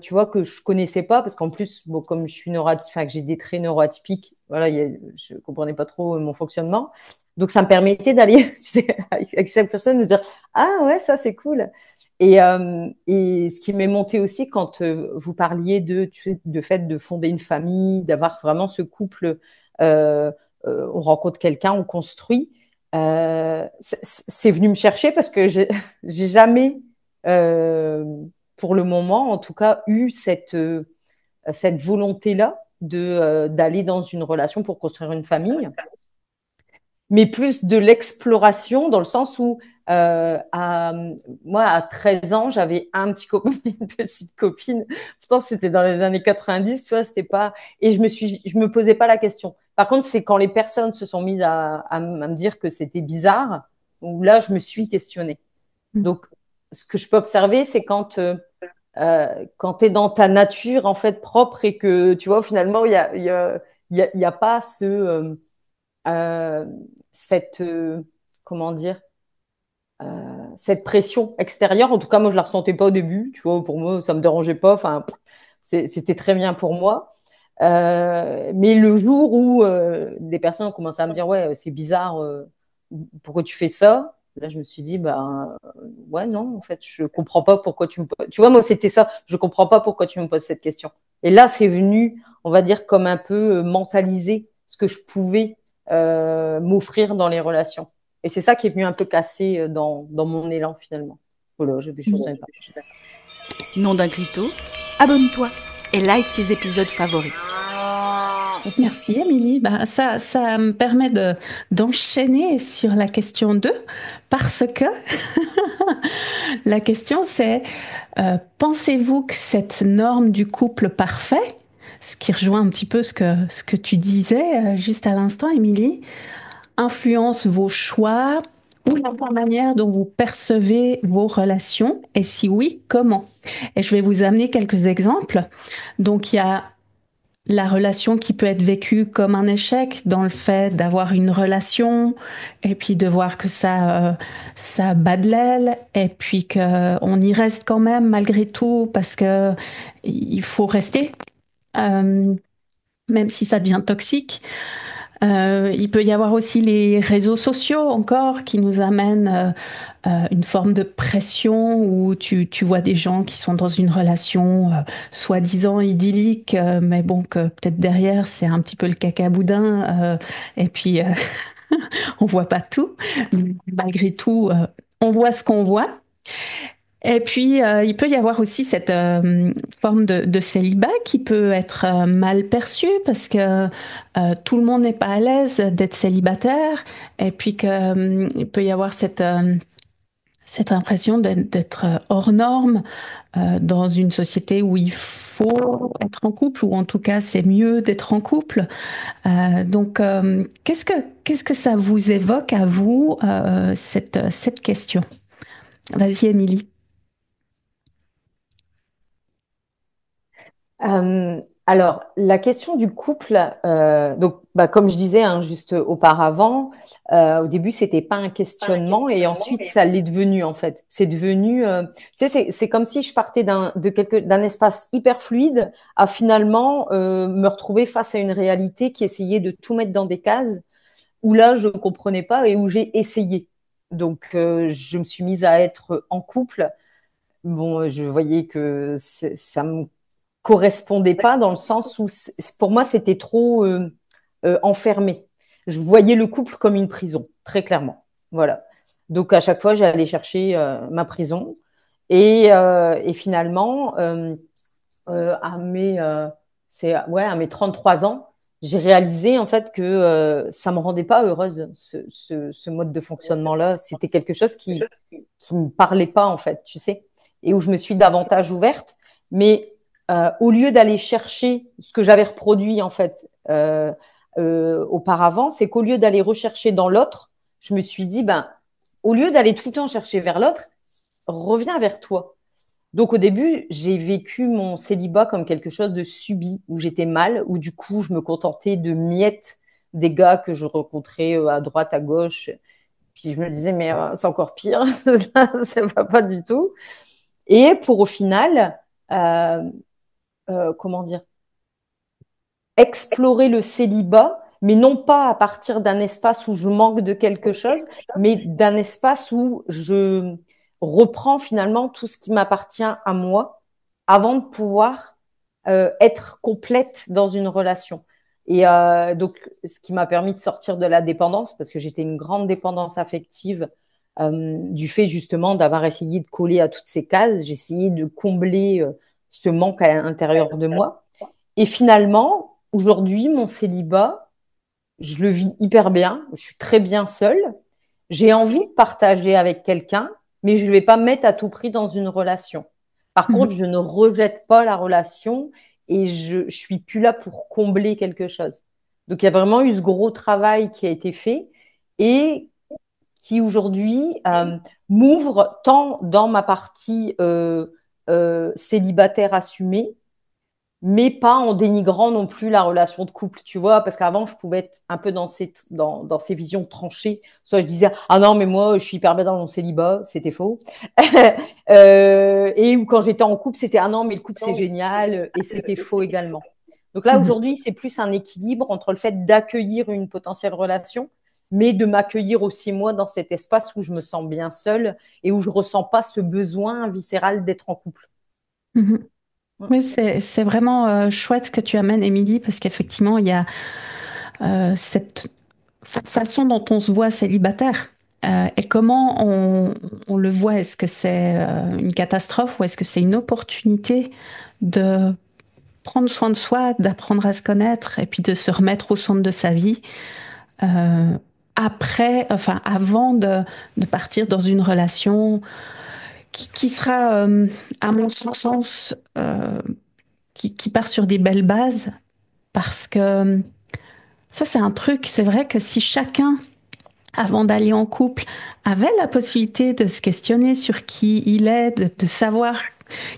[SPEAKER 4] tu vois, que je connaissais pas, parce qu'en plus, bon, comme je suis enfin, que j'ai des traits neuroatypiques, voilà, je comprenais pas trop mon fonctionnement. Donc, ça me permettait d'aller, tu sais, avec chaque personne, de dire, ah ouais, ça c'est cool. Et ce qui m'est monté aussi quand vous parliez tu sais, de fait de fonder une famille, d'avoir vraiment ce couple, euh, on rencontre quelqu'un, on construit. C'est venu me chercher parce que j'ai jamais, euh, pour le moment, en tout cas, eu cette volonté-là d'aller dans une relation pour construire une famille, mais plus de l'exploration dans le sens où moi, à 13 ans, j'avais un petit copain, une petite copine. Pourtant, c'était dans les années 90, tu vois, c'était pas. Et je me posais pas la question. Par contre, c'est quand les personnes se sont mises à me dire que c'était bizarre, où là, je me suis questionnée. Donc, ce que je peux observer, c'est quand tu es dans ta nature, en fait, propre et que, tu vois, finalement, il y a pas euh, cette, comment dire, cette pression extérieure. En tout cas, moi, je la ressentais pas au début. Tu vois, pour moi, ça me dérangeait pas. Enfin, c'était très bien pour moi. Mais le jour où des personnes ont commencé à me dire, ouais, c'est bizarre, pourquoi tu fais ça? Là, je me suis dit, bah, ouais, non, en fait, je comprends pas pourquoi tu me poses. Tu vois, moi, c'était ça. Je comprends pas pourquoi tu me poses cette question. Et là, c'est venu, on va dire, comme un peu mentaliser ce que je pouvais m'offrir dans les relations. Et c'est ça qui est venu un peu casser dans mon élan, finalement. Voilà, j'avais juste un partager ça.
[SPEAKER 8] Nom d'un clito, abonne-toi et like tes épisodes favoris.
[SPEAKER 1] Merci Émilie. Bah, ça me permet d'enchaîner sur la question 2 parce que la question c'est pensez-vous que cette norme du couple parfait, ce qui rejoint un petit peu ce que tu disais juste à l'instant Émilie, influence vos choix ou la manière dont vous percevez vos relations et si oui, comment? Et je vais vous amener quelques exemples. Donc il y a la relation qui peut être vécue comme un échec dans le fait d'avoir une relation et puis de voir que ça bat de l'aile et puis qu'on y reste quand même malgré tout parce que il faut rester, euh, même si ça devient toxique. Il peut y avoir aussi les réseaux sociaux encore qui nous amènent une forme de pression où tu vois des gens qui sont dans une relation soi-disant idyllique, mais bon, que peut-être derrière c'est un petit peu le cacaboudin, et puis on voit pas tout. Malgré tout, on voit ce qu'on voit. Et puis, il peut y avoir aussi cette forme de célibat qui peut être mal perçue parce que tout le monde n'est pas à l'aise d'être célibataire et puis il peut y avoir cette impression d'être hors norme dans une société où il faut être en couple ou en tout cas c'est mieux d'être en couple. Donc, qu'est-ce que ça vous évoque à vous, cette question? Vas-y, Émilie.
[SPEAKER 4] Alors, la question du couple, donc, bah, comme je disais hein, juste auparavant, au début, c'était pas un questionnement et ensuite, ça l'est devenu en fait. C'est devenu, tu sais, c'est comme si je partais d'un espace hyper fluide à finalement me retrouver face à une réalité qui essayait de tout mettre dans des cases où là, je comprenais pas et où j'ai essayé. Donc, je me suis mise à être en couple. Bon, je voyais que ça me correspondait pas dans le sens où pour moi c'était trop enfermé. Je voyais le couple comme une prison, très clairement. Voilà. Donc à chaque fois j'allais chercher ma prison et finalement à à mes 33 ans, j'ai réalisé en fait que ça me rendait pas heureuse ce mode de fonctionnement-là. C'était quelque chose qui me parlait pas en fait, tu sais, et où je me suis davantage ouverte. Mais au lieu d'aller chercher ce que j'avais reproduit en fait auparavant, c'est qu'au lieu d'aller rechercher dans l'autre, je me suis dit ben au lieu d'aller tout le temps chercher vers l'autre, reviens vers toi. Donc au début, j'ai vécu mon célibat comme quelque chose de subi, où j'étais mal, où du coup je me contentais de miettes des gars que je rencontrais à droite, à gauche. Puis je me disais mais c'est encore pire, ça va pas du tout. Et pour au final, comment dire, explorer le célibat, mais non pas à partir d'un espace où je manque de quelque chose, mais d'un espace où je reprends finalement tout ce qui m'appartient à moi avant de pouvoir être complète dans une relation. Et donc, ce qui m'a permis de sortir de la dépendance, parce que j'étais une grande dépendance affective du fait justement d'avoir essayé de coller à toutes ces cases, j'ai essayé de combler ce manque à l'intérieur de moi. Et finalement, aujourd'hui, mon célibat, je le vis hyper bien, je suis très bien seule, j'ai envie de partager avec quelqu'un, mais je ne vais pas me mettre à tout prix dans une relation. Par contre, je ne rejette pas la relation et je suis plus là pour combler quelque chose. Donc, il y a vraiment eu ce gros travail qui a été fait et qui aujourd'hui m'ouvre tant dans ma partie célibataire assumée, mais pas en dénigrant non plus la relation de couple, tu vois, parce qu'avant, je pouvais être un peu dans ces visions tranchées. Soit je disais, ah non, mais moi, je suis hyper bien dans mon célibat, c'était faux. Et ou quand j'étais en couple, c'était, ah non, mais le couple, c'est génial, et c'était faux également. Donc là,
[SPEAKER 1] Mhm.
[SPEAKER 4] aujourd'hui, c'est plus un équilibre entre le fait d'accueillir une potentielle relation, mais de m'accueillir aussi moi dans cet espace où je me sens bien seule et où je ressens pas ce besoin viscéral d'être en couple.
[SPEAKER 1] Mhm. Oui, c'est vraiment chouette ce que tu amènes, Émilie, parce qu'effectivement, il y a cette façon dont on se voit célibataire. Et comment on le voit? Est-ce que c'est une catastrophe ou est-ce que c'est une opportunité de prendre soin de soi, d'apprendre à se connaître et puis de se remettre au centre de sa vie après, enfin avant de partir dans une relation qui sera, à mon sens, qui part sur des belles bases parce que ça, c'est un truc, c'est vrai que si chacun, avant d'aller en couple, avait la possibilité de se questionner sur qui il est, de savoir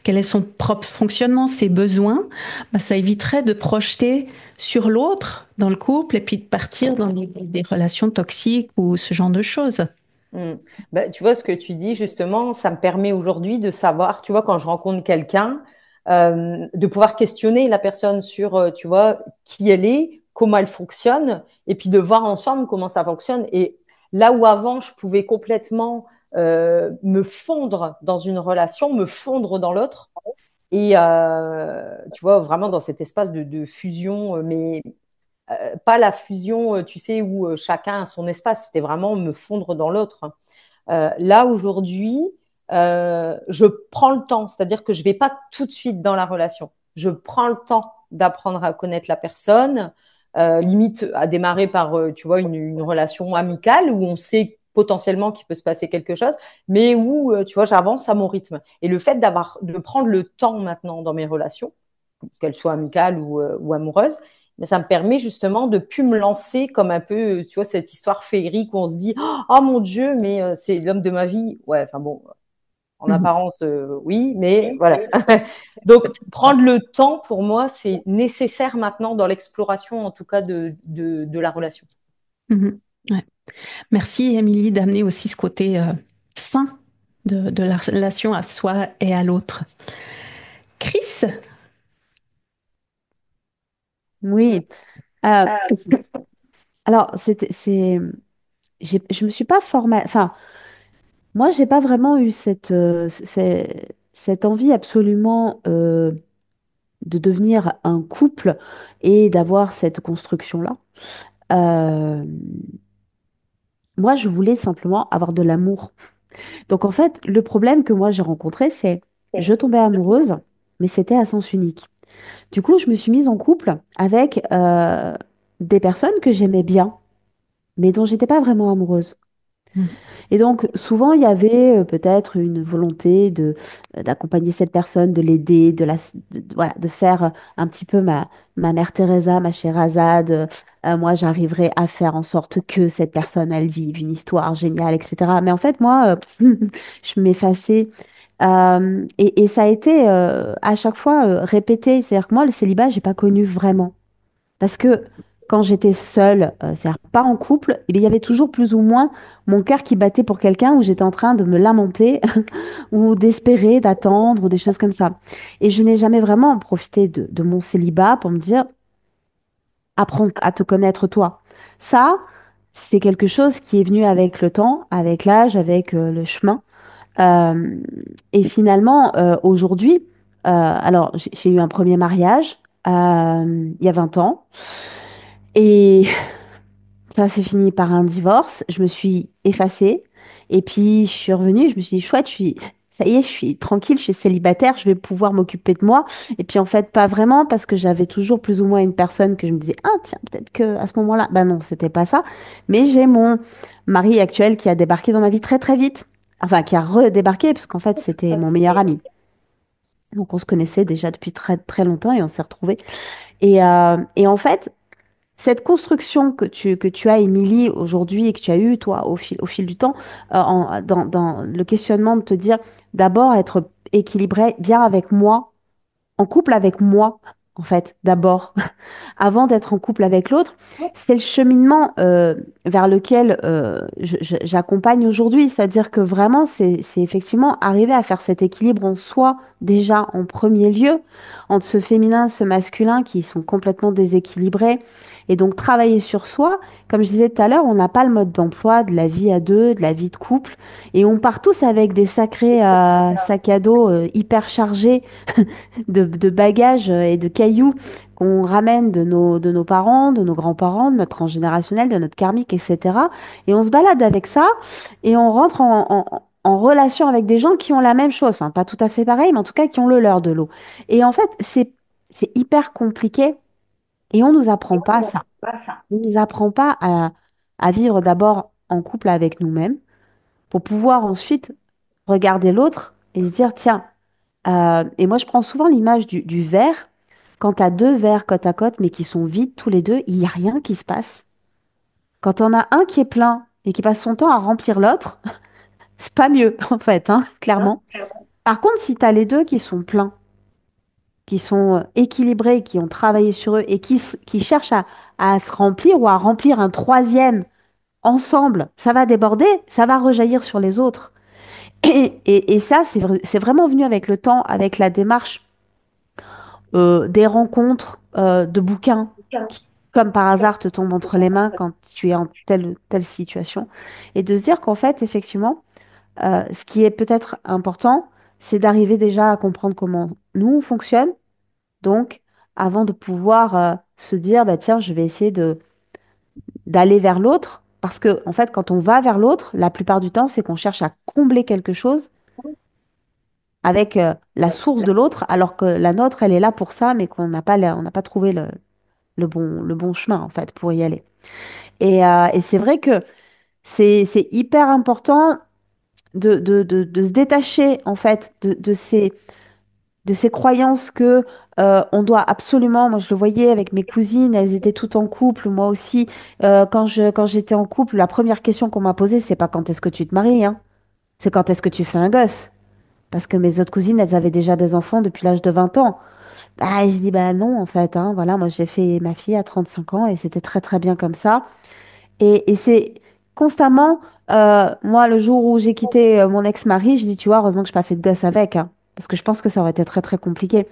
[SPEAKER 1] quel est son propre fonctionnement, ses besoins, bah, ça éviterait de projeter sur l'autre dans le couple et puis de partir dans des relations toxiques ou ce genre de choses.
[SPEAKER 4] Mm. Ben, tu vois, ce que tu dis, justement, ça me permet aujourd'hui de savoir, tu vois, quand je rencontre quelqu'un, de pouvoir questionner la personne sur, tu vois, qui elle est, comment elle fonctionne, et puis de voir ensemble comment ça fonctionne. Et là où avant, je pouvais complètement me fondre dans une relation, me fondre dans l'autre, et tu vois, vraiment dans cet espace de fusion, mais pas la fusion, tu sais, où chacun a son espace, c'était vraiment me fondre dans l'autre. Là, aujourd'hui, je prends le temps, c'est-à-dire que je ne vais pas tout de suite dans la relation. Je prends le temps d'apprendre à connaître la personne, limite à démarrer par, tu vois, une relation amicale où on sait potentiellement qu'il peut se passer quelque chose, mais où, tu vois, j'avance à mon rythme. Et le fait de prendre le temps maintenant dans mes relations, qu'elles soient amicales ou amoureuses, mais ça me permet justement de plus me lancer comme un peu, tu vois, cette histoire féerique où on se dit, oh mon Dieu, mais c'est l'homme de ma vie. Ouais, enfin bon, en
[SPEAKER 1] Mhm.
[SPEAKER 4] apparence, oui, mais voilà. Donc, prendre le temps, pour moi, c'est nécessaire maintenant dans l'exploration, en tout cas, de la relation.
[SPEAKER 1] Mhm. Ouais. Merci, Émilie, d'amener aussi ce côté sain de la relation à soi et à l'autre. Chris,
[SPEAKER 5] Oui. Euh, alors, je me suis pas formée. Enfin, moi, j'ai pas vraiment eu cette envie absolument de devenir un couple et d'avoir cette construction-là. Euh, Moi, je voulais simplement avoir de l'amour. Donc, en fait, le problème que moi j'ai rencontré, c'est je tombais amoureuse, mais c'était à sens unique. Du coup, je me suis mise en couple avec des personnes que j'aimais bien, mais dont j'étais pas vraiment amoureuse. Et donc, souvent, il y avait peut-être une volonté d'accompagner cette personne, de l'aider, voilà, de faire un petit peu ma mère Teresa, ma chère Azad. Moi, j'arriverai à faire en sorte que cette personne, elle vive une histoire géniale, etc. Mais en fait, moi, je m'effaçais. Et ça a été à chaque fois répété. C'est-à-dire que moi, le célibat, j'ai pas connu vraiment. Parce que quand j'étais seule, c'est-à-dire pas en couple, il y avait toujours plus ou moins mon cœur qui battait pour quelqu'un où j'étais en train de me lamenter ou d'espérer, d'attendre ou des choses comme ça. Et je n'ai jamais vraiment profité de mon célibat pour me dire, apprends à te connaître toi. Ça, c'est quelque chose qui est venu avec le temps, avec l'âge, avec le chemin. Euh, et finalement, aujourd'hui, alors j'ai eu un premier mariage il y a 20 ans. Et ça s'est fini par un divorce. Je me suis effacée. Et puis, je suis revenue. Je me suis dit, chouette, ça y est, je suis tranquille, je suis célibataire, je vais pouvoir m'occuper de moi. Et puis, en fait, pas vraiment, parce que j'avais toujours plus ou moins une personne que je me disais, ah, tiens, peut-être que à ce moment-là, bah non, c'était pas ça. Mais j'ai mon mari actuel qui a débarqué dans ma vie très, très vite. Enfin, qui a redébarqué, parce qu'en fait, c'était mon meilleur ami. Donc, on se connaissait déjà depuis très, très longtemps et on s'est retrouvés. Et en fait, cette construction que tu as, Émilie, aujourd'hui et que tu as eue, toi, au fil du temps, dans le questionnement de te dire d'abord être équilibré bien avec moi, en couple avec moi, en fait, d'abord avant d'être en couple avec l'autre, c'est le cheminement vers lequel j'accompagne aujourd'hui. C'est-à-dire que vraiment, c'est effectivement arriver à faire cet équilibre en soi, déjà en premier lieu, entre ce féminin, ce masculin qui sont complètement déséquilibrés. Et donc, travailler sur soi, comme je disais tout à l'heure, on n'a pas le mode d'emploi de la vie à deux, de la vie de couple. Et on part tous avec des sacrés sacs à dos hyper chargés de bagages et de cailloux qu'on ramène de nos parents, de nos grands-parents, de notre transgénérationnel, de notre karmique, etc. Et on se balade avec ça et on rentre en relation avec des gens qui ont la même chose. Enfin, pas tout à fait pareil, mais en tout cas qui ont le leur de l'eau. Et en fait, c'est hyper compliqué et on nous apprend pas ça. On nous apprend pas à vivre d'abord en couple avec nous-mêmes pour pouvoir ensuite regarder l'autre et se dire, tiens, et moi, je prends souvent l'image du verre. Quand tu as deux verres côte à côte, mais qui sont vides tous les deux, il n'y a rien qui se passe. Quand on a un qui est plein et qui passe son temps à remplir l'autre, c'est pas mieux, en fait, hein, clairement. Par contre, si tu as les deux qui sont pleins, qui sont équilibrés, qui ont travaillé sur eux et qui cherchent à se remplir ou à remplir un troisième ensemble, ça va déborder, ça va rejaillir sur les autres. Et ça, c'est vraiment venu avec le temps, avec la démarche des rencontres de bouquins qui, comme par hasard, te tombent entre les mains quand tu es en telle ou telle situation. Et de se dire qu'en fait, effectivement, ce qui est peut-être important, c'est d'arriver déjà à comprendre comment nous, on fonctionne. Donc, avant de pouvoir se dire, bah, tiens, je vais essayer d'aller vers l'autre. Parce que, en fait, quand on va vers l'autre, la plupart du temps, c'est qu'on cherche à combler quelque chose avec la source de l'autre, alors que la nôtre, elle est là pour ça, mais qu'on n'a pas, on n'a pas trouvé le bon chemin, en fait, pour y aller. Et c'est vrai que c'est hyper important de se détacher, en fait, de ces croyances que on doit absolument, moi je le voyais avec mes cousines, elles étaient toutes en couple, moi aussi, quand j'étais en couple, la première question qu'on m'a posée, c'est pas quand est-ce que tu te maries, hein, c'est quand est-ce que tu fais un gosse. Parce que mes autres cousines, elles avaient déjà des enfants depuis l'âge de 20 ans. Bah, je dis, bah non, en fait, hein, voilà, moi j'ai fait ma fille à 35 ans et c'était très très bien comme ça. Et c'est constamment, moi, le jour où j'ai quitté mon ex-mari, je dis, tu vois, heureusement que je n'ai pas fait de gosse avec, hein, parce que je pense que ça aurait été très très compliqué.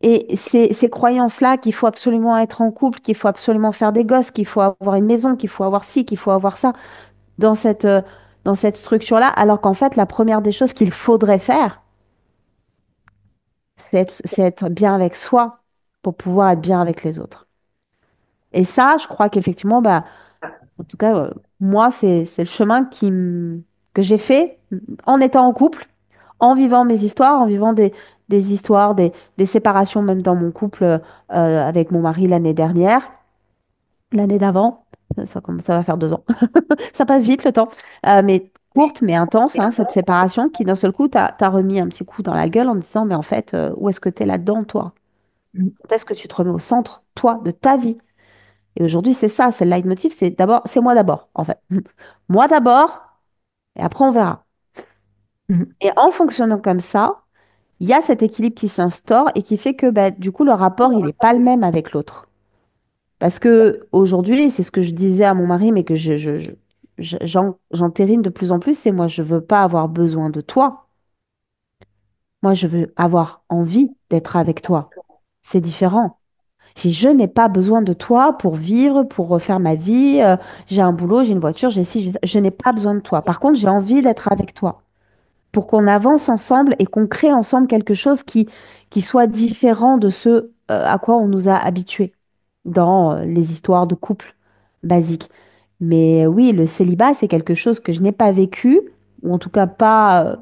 [SPEAKER 5] Et ces croyances-là qu'il faut absolument être en couple, qu'il faut absolument faire des gosses, qu'il faut avoir une maison, qu'il faut avoir ci, qu'il faut avoir ça, dans cette structure-là, alors qu'en fait, la première des choses qu'il faudrait faire, c'est être bien avec soi pour pouvoir être bien avec les autres. Et ça, je crois qu'effectivement, bah, en tout cas, moi, c'est le chemin que j'ai fait en étant en couple, en vivant mes histoires, en vivant des histoires, des séparations, même dans mon couple avec mon mari l'année dernière, l'année d'avant. Ça va faire 2 ans. Ça passe vite le temps. Mais courte, mais intense, hein, cette séparation qui, d'un seul coup, t'as remis un petit coup dans la gueule en disant, mais en fait, où est-ce que tu es là-dedans, toi?
[SPEAKER 1] Mm.
[SPEAKER 5] Quand est-ce que tu te remets au centre, toi, de ta vie? Et aujourd'hui, c'est ça, c'est le leitmotiv, c'est d'abord, c'est moi d'abord, en fait. Moi d'abord, et après on verra.
[SPEAKER 1] Mm.
[SPEAKER 5] Et en fonctionnant comme ça, il y a cet équilibre qui s'instaure et qui fait que bah, du coup, le rapport, il n'est pas le même avec l'autre. Parce que aujourd'hui, c'est ce que je disais à mon mari, mais que j'entérine de plus en plus, c'est moi, je veux pas avoir besoin de toi. Moi, je veux avoir envie d'être avec toi. C'est différent. Si je n'ai pas besoin de toi pour vivre, pour refaire ma vie, j'ai un boulot, j'ai une voiture, j'ai ci, j'ai ça, je n'ai pas besoin de toi. Par contre, j'ai envie d'être avec toi pour qu'on avance ensemble et qu'on crée ensemble quelque chose qui soit différent de ce à quoi on nous a habitués dans les histoires de couple basiques. Mais oui, le célibat, c'est quelque chose que je n'ai pas vécu, ou en tout cas pas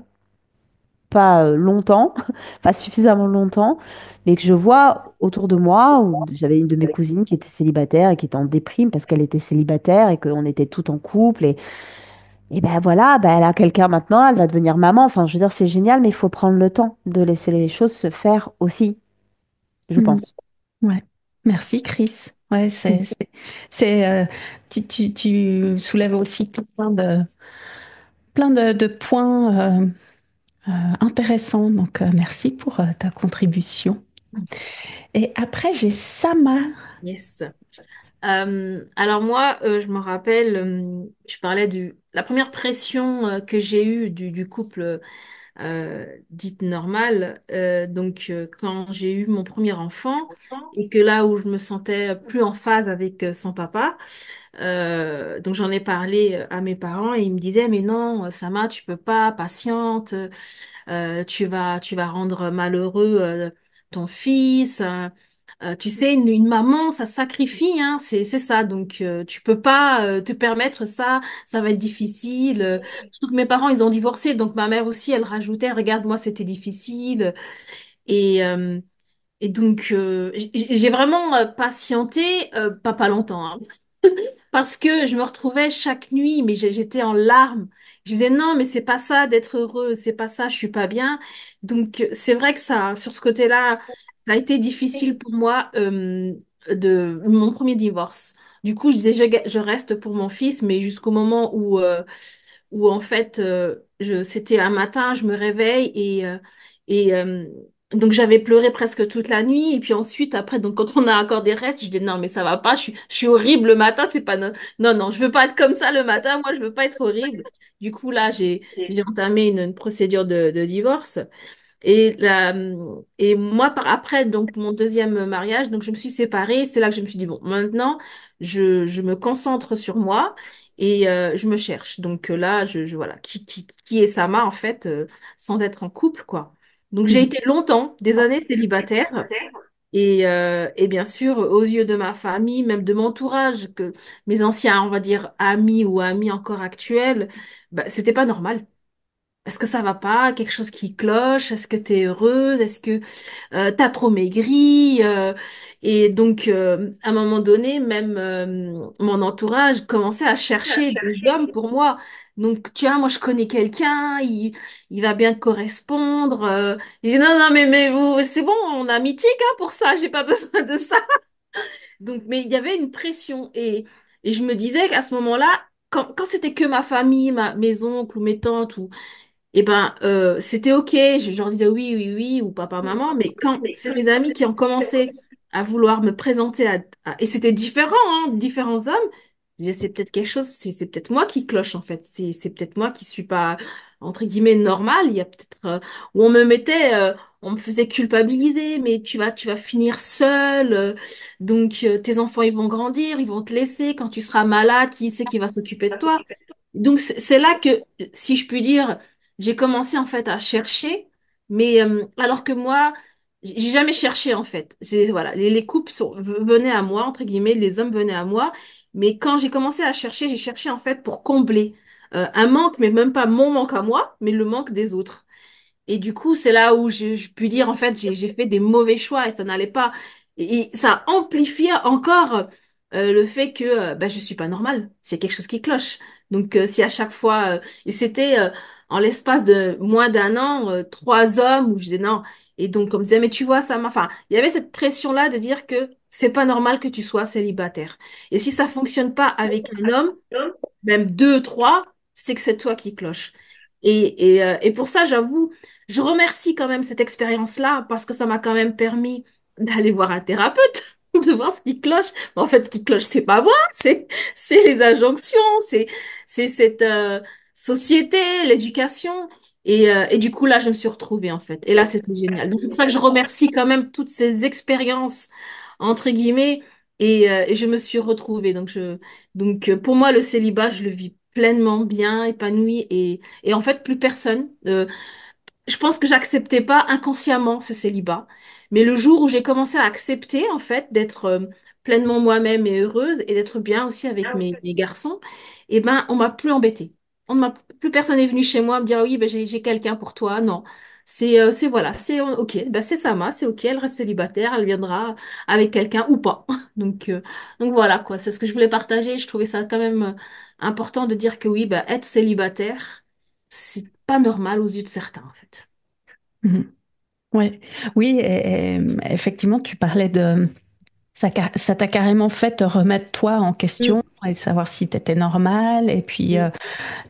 [SPEAKER 5] longtemps, pas suffisamment longtemps, mais que je vois autour de moi, où j'avais une de mes cousines qui était célibataire et qui était en déprime parce qu'elle était célibataire et qu'on était toutes en couple. Et ben voilà, ben elle a quelqu'un maintenant, elle va devenir maman. Enfin, je veux dire, c'est génial, mais il faut prendre le temps de laisser les choses se faire aussi, je
[SPEAKER 1] Mm.
[SPEAKER 5] pense.
[SPEAKER 1] Ouais. Merci, Chris. Ouais, c'est, tu soulèves aussi plein de points intéressants. Donc, merci pour ta contribution. Et après, j'ai Sama.
[SPEAKER 7] Yes. Alors moi, je me rappelle, je parlais de la première pression que j'ai eue du couple dite normale. Donc quand j'ai eu mon premier enfant et que là où je me sentais plus en phase avec son papa, donc j'en ai parlé à mes parents et ils me disaient mais non, Sama, tu peux pas, patiente, tu vas rendre malheureux ton fils. Tu sais, une maman, ça sacrifie, hein, c'est ça. Donc, tu peux pas te permettre ça. Ça va être difficile. Surtout que mes parents, ils ont divorcé. Donc, ma mère aussi, elle rajoutait, regarde, moi, c'était difficile. Et, euh, et donc, j'ai vraiment patienté, pas longtemps, hein. Parce que je me retrouvais chaque nuit, mais j'étais en larmes. Je me disais, non, mais c'est pas ça d'être heureux, c'est pas ça, je suis pas bien. Donc, c'est vrai que ça, sur ce côté-là, ça a été difficile pour moi, de mon premier divorce. Du coup, je disais, je reste pour mon fils, mais jusqu'au moment où en fait, c'était un matin, je me réveille et donc j'avais pleuré presque toute la nuit. Et puis ensuite, après, donc quand on a encore des restes, je dis non, mais ça va pas, je suis horrible le matin, c'est pas non, non, je veux pas être comme ça le matin, moi je veux pas être horrible. Du coup, là, j'ai entamé une procédure de divorce. Et moi, après, donc, mon deuxième mariage, donc, je me suis séparée. C'est là que je me suis dit, bon, maintenant, je me concentre sur moi et je me cherche. Donc, là, voilà, qui est Sama, en fait, sans être en couple, quoi. Donc, j'ai été longtemps, des années célibataire. Et bien sûr, aux yeux de ma famille, même de mon entourage, que mes anciens, on va dire, amis ou amis encore actuels, bah, c'était pas normal. Est-ce que ça va pas? Quelque chose qui cloche? Est-ce que tu es heureuse? Est-ce que t'as trop maigri? Et donc, à un moment donné, même mon entourage commençait à chercher des hommes pour moi. Donc, tiens, moi, je connais quelqu'un, il va bien te correspondre. J'ai dit, non, non, mais vous, c'est bon, on a mythique hein, pour ça, j'ai pas besoin de ça. Donc, mais il y avait une pression. Et je me disais qu'à ce moment-là, quand c'était que ma famille, mes oncles ou mes tantes, eh ben, c'était OK. Je leur disais oui, oui, oui, ou papa, maman. Mais quand c'est mes amis qui ont commencé à vouloir me présenter et c'était différent, hein, différents hommes, je disais, c'est peut-être quelque chose, c'est peut-être moi qui cloche, en fait. C'est peut-être moi qui suis pas, entre guillemets, normale. Il y a peut-être, où on me mettait, on me faisait culpabiliser, mais tu vas finir seule. Donc, tes enfants, ils vont grandir, ils vont te laisser. Quand tu seras malade, qui c'est qui va s'occuper de toi? Donc, c'est là que, si je puis dire, j'ai commencé en fait à chercher, mais alors que moi, j'ai jamais cherché en fait. Voilà, les couples venaient à moi, entre guillemets, les hommes venaient à moi, mais quand j'ai commencé à chercher, j'ai cherché en fait pour combler un manque, mais même pas mon manque à moi, mais le manque des autres. Et du coup, c'est là où je puis dire, en fait, j'ai fait des mauvais choix et ça n'allait pas. Et ça amplifiait encore le fait que bah, je suis pas normale. C'est quelque chose qui cloche. Donc, si à chaque fois, et c'était en l'espace de moins d'un an, trois hommes où je disais non. Et donc, on me disait, mais tu vois, ça m'a. Enfin, il y avait cette pression-là de dire que c'est pas normal que tu sois célibataire. Et si ça fonctionne pas avec un homme, même deux, trois, c'est que c'est toi qui cloche. Et pour ça, j'avoue, je remercie quand même cette expérience-là parce que ça m'a quand même permis d'aller voir un thérapeute, de voir ce qui cloche. Mais en fait, ce qui cloche, c'est pas moi, c'est les injonctions, c'est cette société, l'éducation. Et du coup, là, je me suis retrouvée, en fait. Et là, c'était génial. Donc, c'est pour ça que je remercie quand même toutes ces expériences, entre guillemets, et je me suis retrouvée. Donc, pour moi, le célibat, je le vis pleinement bien, épanoui, et en fait, plus personne. Je pense que j'acceptais pas inconsciemment ce célibat. Mais le jour où j'ai commencé à accepter, en fait, d'être pleinement moi-même et heureuse et d'être bien aussi avec mes garçons, eh ben, on m'a plus embêtée. Plus personne est venu chez moi me dire, oui, ben, j'ai quelqu'un pour toi. Non. Voilà, OK, ben, c'est Sama, c'est OK, elle reste célibataire, elle viendra avec quelqu'un ou pas. Donc, euh, donc voilà, quoi, c'est ce que je voulais partager. Je trouvais ça quand même important de dire que oui, ben, être célibataire, c'est pas normal aux yeux de certains, en fait.
[SPEAKER 1] Mhm. Ouais. Oui, effectivement, tu parlais Ça t'a carrément fait te remettre toi en question
[SPEAKER 6] Mm.
[SPEAKER 1] et savoir si tu étais normal. Et puis, et,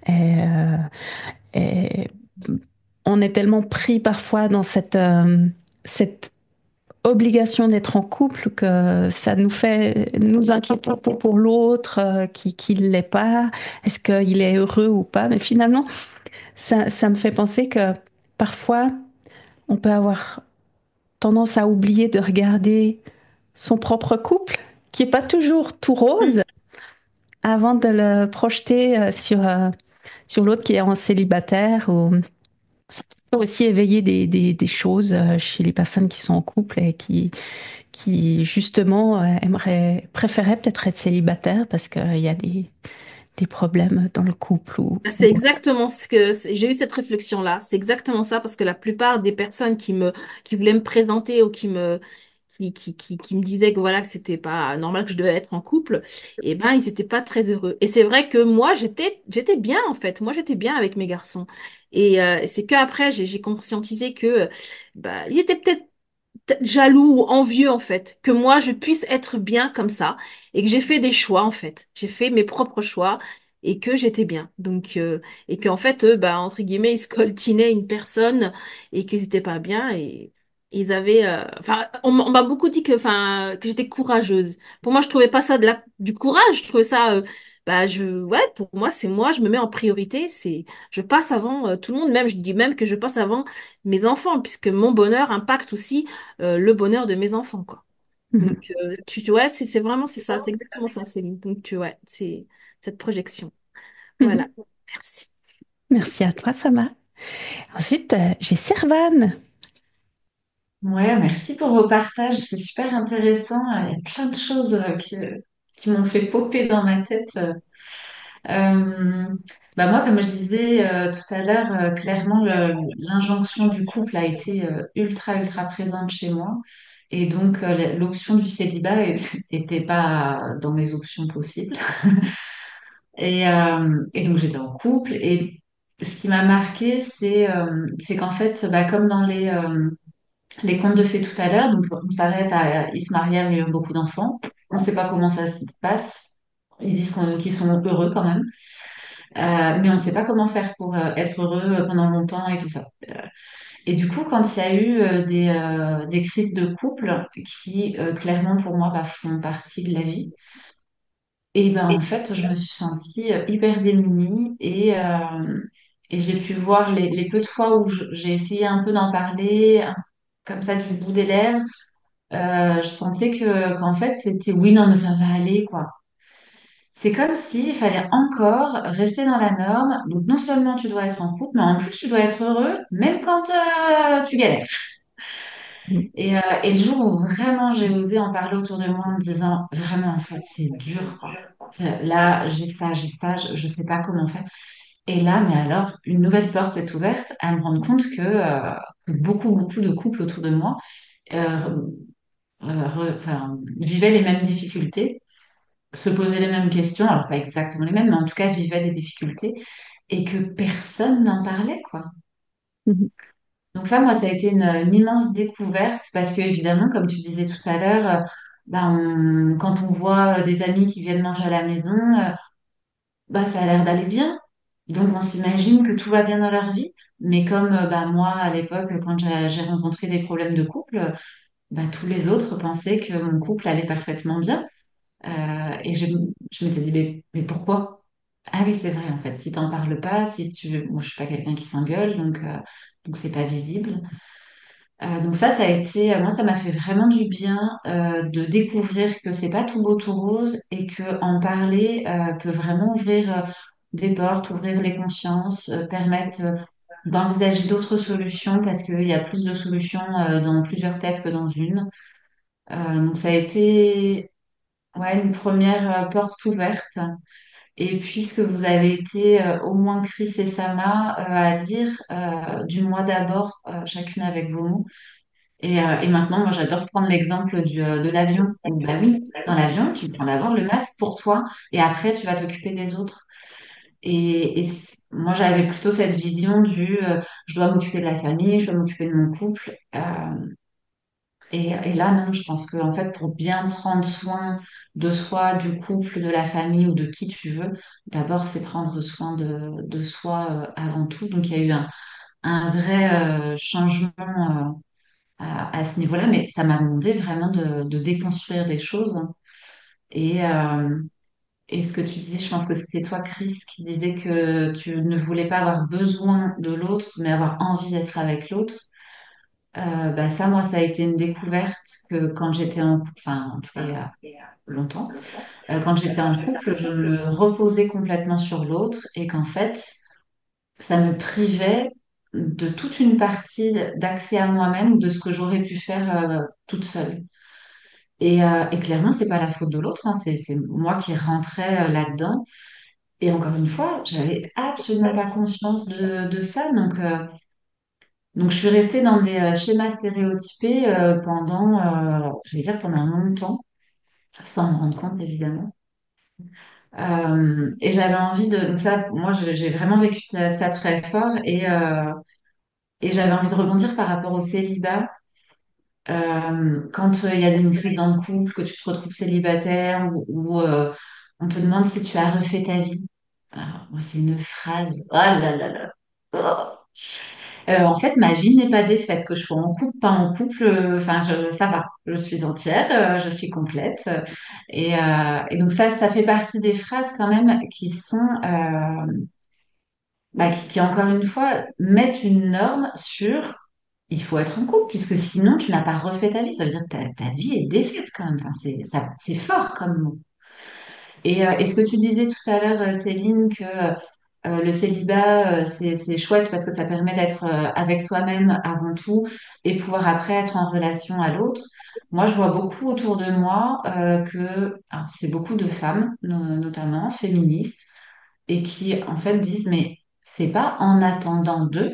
[SPEAKER 1] euh, et on est tellement pris parfois dans cette obligation d'être en couple que ça nous fait nous inquiéter pour l'autre qui ne l'est pas. Est-ce qu'il est heureux ou pas? Mais finalement, ça me fait penser que parfois, on peut avoir tendance à oublier de regarder son propre couple, qui est pas toujours tout rose, avant de le projeter sur l'autre qui est en célibataire. Ou ça peut aussi éveiller des choses chez les personnes qui sont en couple et qui justement préféraient peut-être être célibataires parce qu'il y a des problèmes dans le couple.
[SPEAKER 7] C'est exactement ce que j'ai eu cette réflexion-là. C'est exactement ça parce que la plupart des personnes qui voulaient me présenter ou qui me disaient que voilà que c'était pas normal que je devais être en couple, eh ben ils étaient pas très heureux. Et c'est vrai que moi j'étais bien en fait. Moi j'étais bien avec mes garçons. Et c'est que après j'ai conscientisé que bah ils étaient peut-être jaloux ou envieux en fait, que moi je puisse être bien comme ça et que j'ai fait des choix en fait. J'ai fait mes propres choix et que j'étais bien. Donc et qu'en fait eux bah entre guillemets ils scoltinaient une personne et qu'ils étaient pas bien et ils avaient enfin on m'a beaucoup dit que que j'étais courageuse. Pour moi je trouvais pas ça du courage, je trouvais ça ouais pour moi c'est moi je me mets en priorité, c'est je passe avant tout le monde même je dis même que je passe avant mes enfants puisque mon bonheur impacte aussi le bonheur de mes enfants, quoi.
[SPEAKER 1] Mhm.
[SPEAKER 7] Donc, ouais, c'est vraiment, c'est ça, c'est exactement ça, Céline. Donc, ouais, c'est cette projection. Voilà.
[SPEAKER 1] Mhm.
[SPEAKER 7] Merci.
[SPEAKER 1] Merci à toi, Sama. Ensuite, j'ai Servane.
[SPEAKER 6] Ouais, merci pour vos partages, c'est super intéressant. Il y a plein de choses qui m'ont fait popper dans ma tête. Euh, Bah moi, comme je disais tout à l'heure, clairement, l'injonction du couple a été ultra présente chez moi. Et donc, l'option du célibat n'était pas dans mes options possibles. Et donc, j'étais en couple. Et ce qui m'a marqué, c'est qu'en fait, bah, comme dans les contes de fées tout à l'heure, donc on s'arrête à ils se marièrent, il y a eu beaucoup d'enfants. On ne sait pas comment ça se passe. Ils disent qu'ils sont heureux quand même. Mais on ne sait pas comment faire pour être heureux pendant longtemps et tout ça. Et du coup, quand il y a eu des crises de couple qui, clairement, pour moi, bah, font partie de la vie, et ben en fait, je me suis sentie hyper démunie et j'ai pu voir les peu de fois où j'ai essayé un peu d'en parler, comme ça, du bout des lèvres. Je sentais qu'en fait, c'était oui, non, mais ça va aller, quoi. C'est comme s'il fallait encore rester dans la norme. Donc, non seulement tu dois être en couple, mais en plus, tu dois être heureux, même quand tu galères.
[SPEAKER 1] Mhm.
[SPEAKER 6] Et le jour où vraiment j'ai osé en parler autour de moi en me disant, vraiment, en fait, c'est dur, quoi. Là, j'ai ça, je sais pas comment faire. Et là, mais alors, une nouvelle porte s'est ouverte à me rendre compte que beaucoup de couples autour de moi euh, vivaient les mêmes difficultés, se posaient les mêmes questions, alors pas exactement les mêmes, mais en tout cas vivaient des difficultés et que personne n'en parlait, quoi.
[SPEAKER 1] Mhm.
[SPEAKER 6] Donc ça, moi, ça a été une immense découverte parce que, évidemment, comme tu disais tout à l'heure, quand on voit des amis qui viennent manger à la maison, bah, ça a l'air d'aller bien. Donc on s'imagine que tout va bien dans leur vie. Mais comme moi, à l'époque, quand j'ai rencontré des problèmes de couple, bah, tous les autres pensaient que mon couple allait parfaitement bien. Et je m'étais dit, mais pourquoi? Ah oui, c'est vrai, en fait, si t'en parles pas, si tu... Moi, je suis pas quelqu'un qui s'engueule, donc c'est pas visible. Donc ça a été, moi, ça m'a fait vraiment du bien de découvrir que c'est pas tout beau, tout rose et que en parler peut vraiment ouvrir des portes, ouvrir les consciences, permettre d'envisager d'autres solutions parce qu'il y a plus de solutions dans plusieurs têtes que dans une. Donc ça a été ouais, une première porte ouverte. Et puisque vous avez été au moins Chris et Sama à dire du moi d'abord, chacune avec vos mots. Et maintenant, moi, j'adore prendre l'exemple de l'avion. Où, bah oui, dans l'avion, tu prends d'abord le masque pour toi et après, tu vas t'occuper des autres. Moi, j'avais plutôt cette vision je dois m'occuper de la famille, je dois m'occuper de mon couple. Et là, non, je pense que en fait, pour bien prendre soin de soi, du couple, de la famille ou de qui tu veux, d'abord, c'est prendre soin de soi avant tout. Donc, il y a eu un vrai changement à ce niveau-là, mais ça m'a demandé vraiment de déconstruire des choses. Et, euh, et ce que tu disais, je pense que c'était toi, Chris, qui disais que tu ne voulais pas avoir besoin de l'autre, mais avoir envie d'être avec l'autre. Bah ça, moi, ça a été une découverte que quand j'étais en couple, enfin, en tout cas, il y a longtemps, quand j'étais en couple, je me reposais complètement sur l'autre et qu'en fait, ça me privait de toute une partie d'accès à moi-même ou de ce que j'aurais pu faire toute seule. Et clairement, c'est pas la faute de l'autre, hein, c'est moi qui rentrais là-dedans. Et encore une fois, j'avais absolument pas conscience de ça. Donc, je suis restée dans des schémas stéréotypés je vais dire pendant longtemps, sans me rendre compte évidemment. Et j'avais envie de, donc ça, moi, j'ai vraiment vécu ça très fort et j'avais envie de rebondir par rapport au célibat. Quand il y a une crise dans le couple, que tu te retrouves célibataire ou on te demande si tu as refait ta vie. Alors, moi, c'est une phrase. Oh là là là. Oh. En fait, ma vie n'est pas défaite, que je sois en couple, pas en couple, enfin, ça va, je suis entière, je suis complète. Et donc ça fait partie des phrases quand même qui sont, bah, qui encore une fois mettent une norme sur il faut être en couple, puisque sinon tu n'as pas refait ta vie. Ça veut dire que ta vie est défaite quand même. Enfin, c'est fort comme mot. Et ce que tu disais tout à l'heure, Céline, que le célibat, c'est chouette parce que ça permet d'être avec soi-même avant tout et pouvoir après être en relation à l'autre. Moi, je vois beaucoup autour de moi alors, c'est beaucoup de femmes, notamment féministes, et qui en fait disent, mais c'est pas en attendant d'eux,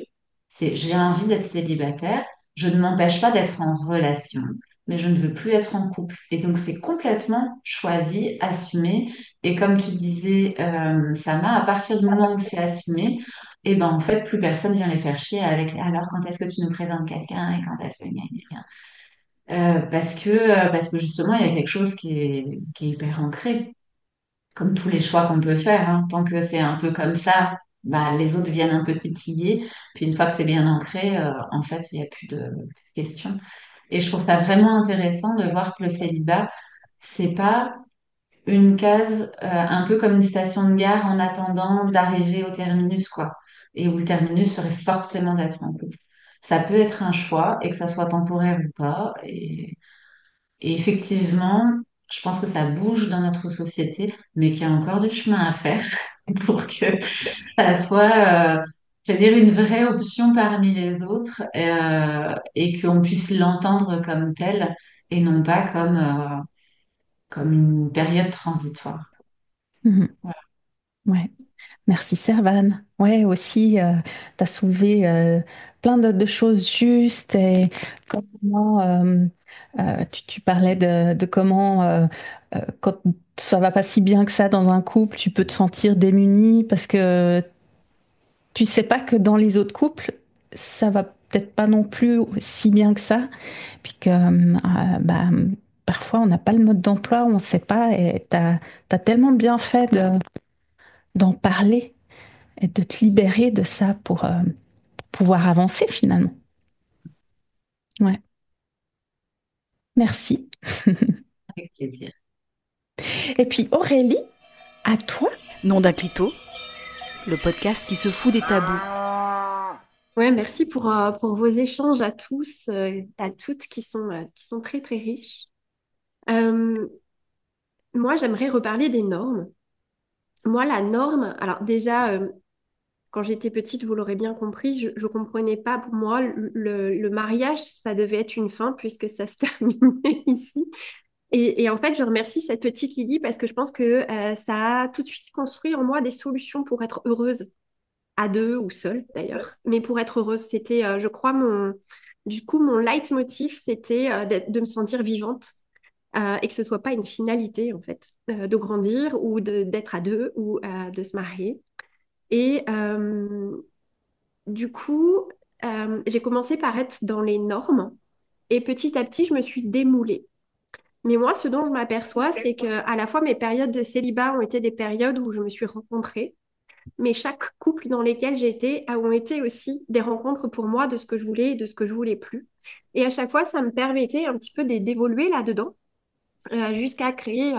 [SPEAKER 6] c'est j'ai envie d'être célibataire, je ne m'empêche pas d'être en relation, mais je ne veux plus être en couple. Et donc c'est complètement choisi, assumé. Et comme tu disais, Sama, à partir du moment où c'est assumé, et ben en fait plus personne vient les faire chier avec alors quand est-ce que tu nous présentes quelqu'un et quand est-ce que gna, gna, gna. Parce que justement il y a quelque chose qui est hyper ancré comme tous les choix qu'on peut faire, hein. Tant que c'est un peu comme ça, bah, les autres viennent un peu titiller. Puis une fois que c'est bien ancré, en fait, il n'y a plus de questions. Et je trouve ça vraiment intéressant de voir que le célibat, c'est pas une case, un peu comme une station de gare en attendant d'arriver au terminus, quoi. Et où le terminus serait forcément d'être en couple. Ça peut être un choix et que ça soit temporaire ou pas. Et effectivement, je pense que ça bouge dans notre société, mais qu'il y a encore du chemin à faire pour que ça soit, je veux dire, une vraie option parmi les autres et qu'on puisse l'entendre comme tel et non pas comme une période transitoire.
[SPEAKER 1] Mhm.
[SPEAKER 6] Voilà.
[SPEAKER 1] Ouais. Merci Servan. Ouais, aussi, tu as soulevé plein de choses justes et comment tu parlais de comment quand ça va pas si bien que ça dans un couple, tu peux te sentir démuni parce que tu sais pas que dans les autres couples, ça va peut-être pas non plus si bien que ça, puis que bah, parfois on n'a pas le mode d'emploi, on sait pas et t'as tellement bien fait d'en parler et de te libérer de ça pour pouvoir avancer finalement. Ouais, merci.
[SPEAKER 6] Avec plaisir.
[SPEAKER 1] Et puis Aurélie, à toi.
[SPEAKER 8] Nom d'un clito, le podcast qui se fout des tabous.
[SPEAKER 3] Ouais, merci pour vos échanges à tous, à toutes qui sont très très riches. Euh, Moi, j'aimerais reparler des normes. Moi, la norme, alors déjà, quand j'étais petite, vous l'aurez bien compris, je comprenais pas, pour moi, le mariage, ça devait être une fin puisque ça se terminait ici. Et en fait, je remercie cette petite Lily parce que je pense que ça a tout de suite construit en moi des solutions pour être heureuse, à deux ou seule d'ailleurs. Mais pour être heureuse, c'était, je crois, du coup, mon leitmotiv, c'était de me sentir vivante et que ce soit pas une finalité, en fait, de grandir ou d'être à deux ou de se marier. Et du coup, j'ai commencé par être dans les normes. Et petit à petit, je me suis démoulée. Mais moi, ce dont je m'aperçois, c'est que à la fois mes périodes de célibat ont été des périodes où je me suis rencontrée, mais chaque couple dans lesquels j'ai été ont été aussi des rencontres pour moi de ce que je voulais et de ce que je voulais plus. Et à chaque fois, ça me permettait un petit peu d'évoluer là-dedans, jusqu'à créer,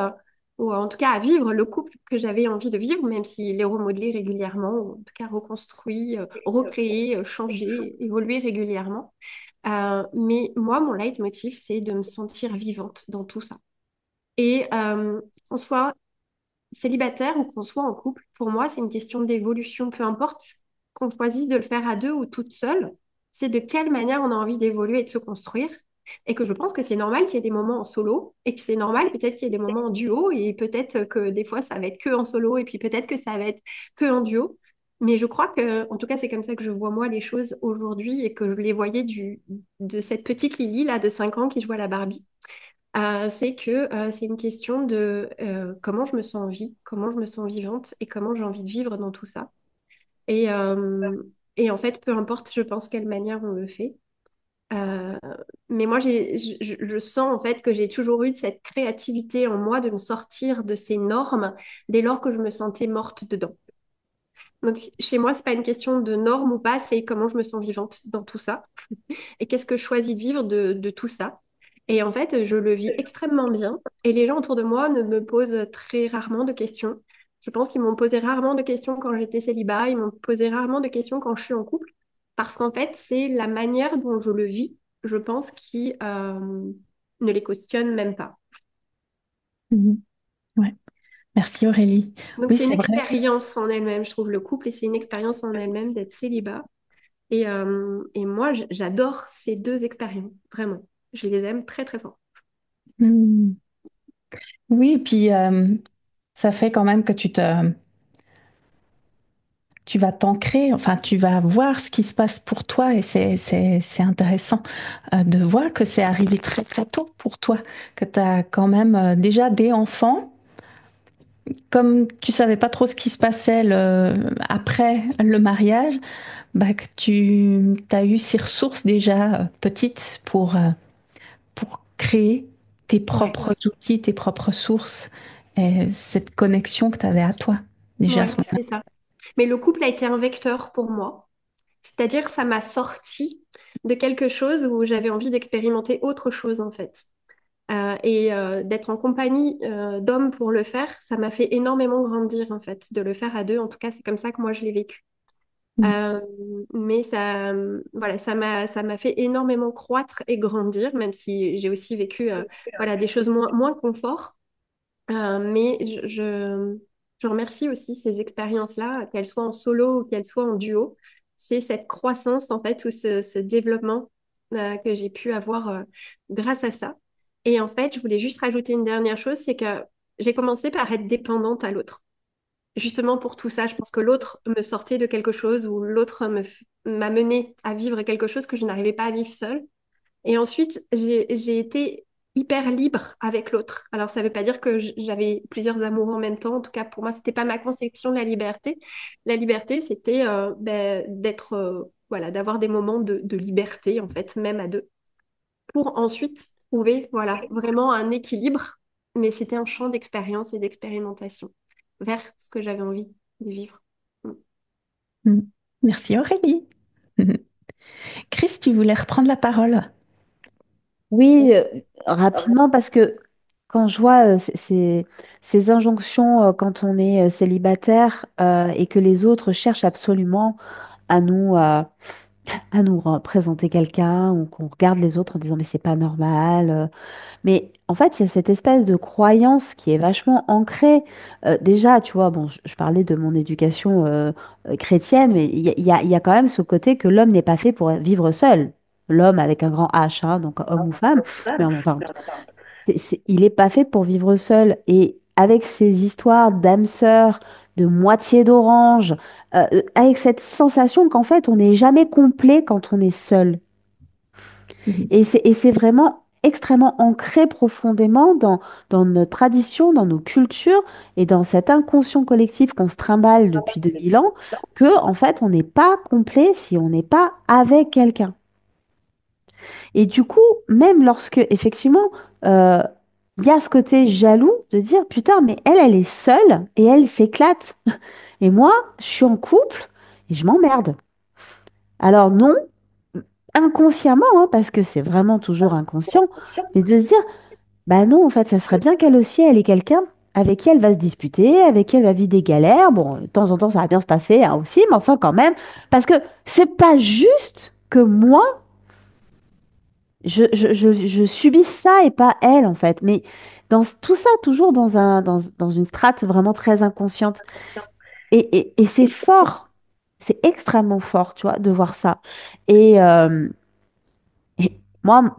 [SPEAKER 3] ou en tout cas à vivre le couple que j'avais envie de vivre, même s'il est remodelé régulièrement, ou en tout cas reconstruit, recréé, changé, évolué régulièrement. Mais moi, mon leitmotiv, c'est de me sentir vivante dans tout ça. Et qu'on soit célibataire ou qu'on soit en couple, pour moi, c'est une question d'évolution, peu importe qu'on choisisse de le faire à deux ou toute seule, c'est de quelle manière on a envie d'évoluer et de se construire. Et que je pense que c'est normal qu'il y ait des moments en solo et que c'est normal peut-être qu'il y ait des moments en duo et peut-être que des fois ça va être que en solo et puis peut-être que ça va être que en duo. Mais je crois que, en tout cas, c'est comme ça que je vois moi les choses aujourd'hui et que je les voyais de cette petite Lily là de 5 ans qui joue à la Barbie. C'est que c'est une question de comment je me sens en vie, comment je me sens vivante et comment j'ai envie de vivre dans tout ça. Et, euh, et en fait, peu importe, je pense, quelle manière on le fait. Euh, mais moi, je sens en fait que j'ai toujours eu cette créativité en moi de me sortir de ces normes dès lors que je me sentais morte dedans. Donc, chez moi, c'est pas une question de normes ou pas, c'est comment je me sens vivante dans tout ça et qu'est-ce que je choisis de vivre de tout ça. Et en fait, je le vis extrêmement bien. Et les gens autour de moi ne me posent très rarement de questions. Je pense qu'ils m'ont posé rarement de questions quand j'étais célibat, ils m'ont posé rarement de questions quand je suis en couple. Parce qu'en fait, c'est la manière dont je le vis, je pense, qui ne les cautionne même pas.
[SPEAKER 1] Mhm. Ouais. Merci Aurélie.
[SPEAKER 3] Donc,
[SPEAKER 1] Oui,
[SPEAKER 3] c'est une
[SPEAKER 1] c'est vrai.
[SPEAKER 3] expérience en elle-même, je trouve, le couple, et c'est une expérience en elle-même d'être célibat. Et moi, j'adore ces deux expériences, vraiment. Je les aime très, très fort.
[SPEAKER 1] Mhm. Oui, et puis ça fait quand même que tu vas t'ancrer, enfin, tu vas voir ce qui se passe pour toi et c'est intéressant de voir que c'est arrivé très très tôt pour toi, que tu as quand même déjà des enfants, comme tu savais pas trop ce qui se passait après le mariage, bah, que tu as eu ces ressources déjà petites pour créer tes
[SPEAKER 3] Ouais,
[SPEAKER 1] propres outils, tes propres sources et cette connexion que tu avais à toi déjà à
[SPEAKER 3] ouais,
[SPEAKER 1] ce moment-là.
[SPEAKER 3] c'est ça. Mais le couple a été un vecteur pour moi. C'est-à-dire, ça m'a sorti de quelque chose où j'avais envie d'expérimenter autre chose, en fait. D'être en compagnie d'hommes pour le faire, ça m'a fait énormément grandir, en fait, de le faire à deux. En tout cas, c'est comme ça que moi, je l'ai vécu.
[SPEAKER 1] Mm.
[SPEAKER 3] Euh, mais ça, voilà, ça m'a fait énormément croître et grandir, même si j'ai aussi vécu, voilà, des choses moins confort. Mais je remercie aussi ces expériences-là, qu'elles soient en solo ou qu'elles soient en duo. C'est cette croissance, en fait, ou ce développement que j'ai pu avoir grâce à ça. Et en fait, je voulais juste rajouter une dernière chose, c'est que j'ai commencé par être dépendante à l'autre. Justement pour tout ça, je pense que l'autre me sortait de quelque chose ou l'autre m'a mené à vivre quelque chose que je n'arrivais pas à vivre seule. Et ensuite, j'ai été hyper libre avec l'autre. Alors, ça ne veut pas dire que j'avais plusieurs amours en même temps. En tout cas, pour moi, c'était pas ma conception de la liberté. La liberté, c'était d'être, voilà, d'avoir des moments de liberté, en fait, même à deux, pour ensuite trouver, voilà, vraiment un équilibre. Mais c'était un champ d'expérience et d'expérimentation vers ce que j'avais envie de vivre. Mm.
[SPEAKER 1] Mm. Merci Aurélie. Chris, tu voulais reprendre la parole?
[SPEAKER 5] Oui, rapidement, parce que quand je vois ces injonctions quand on est célibataire et que les autres cherchent absolument à à nous représenter quelqu'un ou qu'on regarde les autres en disant mais c'est pas normal. Mais en fait, il y a cette espèce de croyance qui est vachement ancrée. Déjà, tu vois, bon, je parlais de mon éducation chrétienne, mais il y a quand même ce côté que l'homme n'est pas fait pour vivre seul. L'homme avec un grand H, hein, donc homme ou femme. Mais enfin, il n'est pas fait pour vivre seul. Et avec ces histoires d'âme sœur, de moitié d'orange, avec cette sensation qu'en fait, on n'est jamais complet quand on est seul.
[SPEAKER 1] Mhm.
[SPEAKER 5] Et c'est vraiment extrêmement ancré profondément dans notre tradition, dans nos cultures et dans cet inconscient collectif qu'on se trimballe depuis 2000 ans, que en fait, on n'est pas complet si on n'est pas avec quelqu'un. Et du coup, même lorsque, effectivement, euh, il y a ce côté jaloux de dire, putain, mais elle est seule et elle s'éclate. Et moi, je suis en couple et je m'emmerde. Alors non, inconsciemment, hein, parce que c'est vraiment toujours inconscient, mais de se dire, bah non, en fait, ça serait bien qu'elle aussi, elle ait quelqu'un avec qui elle va se disputer, avec qui elle va vivre des galères. Bon, de temps en temps, ça va bien se passer hein, aussi, mais enfin quand même, parce que c'est pas juste que moi, je subisse ça et pas elle, en fait. Mais tout ça, toujours dans une strate vraiment très inconsciente. Et c'est fort, c'est extrêmement fort, tu vois, de voir ça. Et, euh, et moi,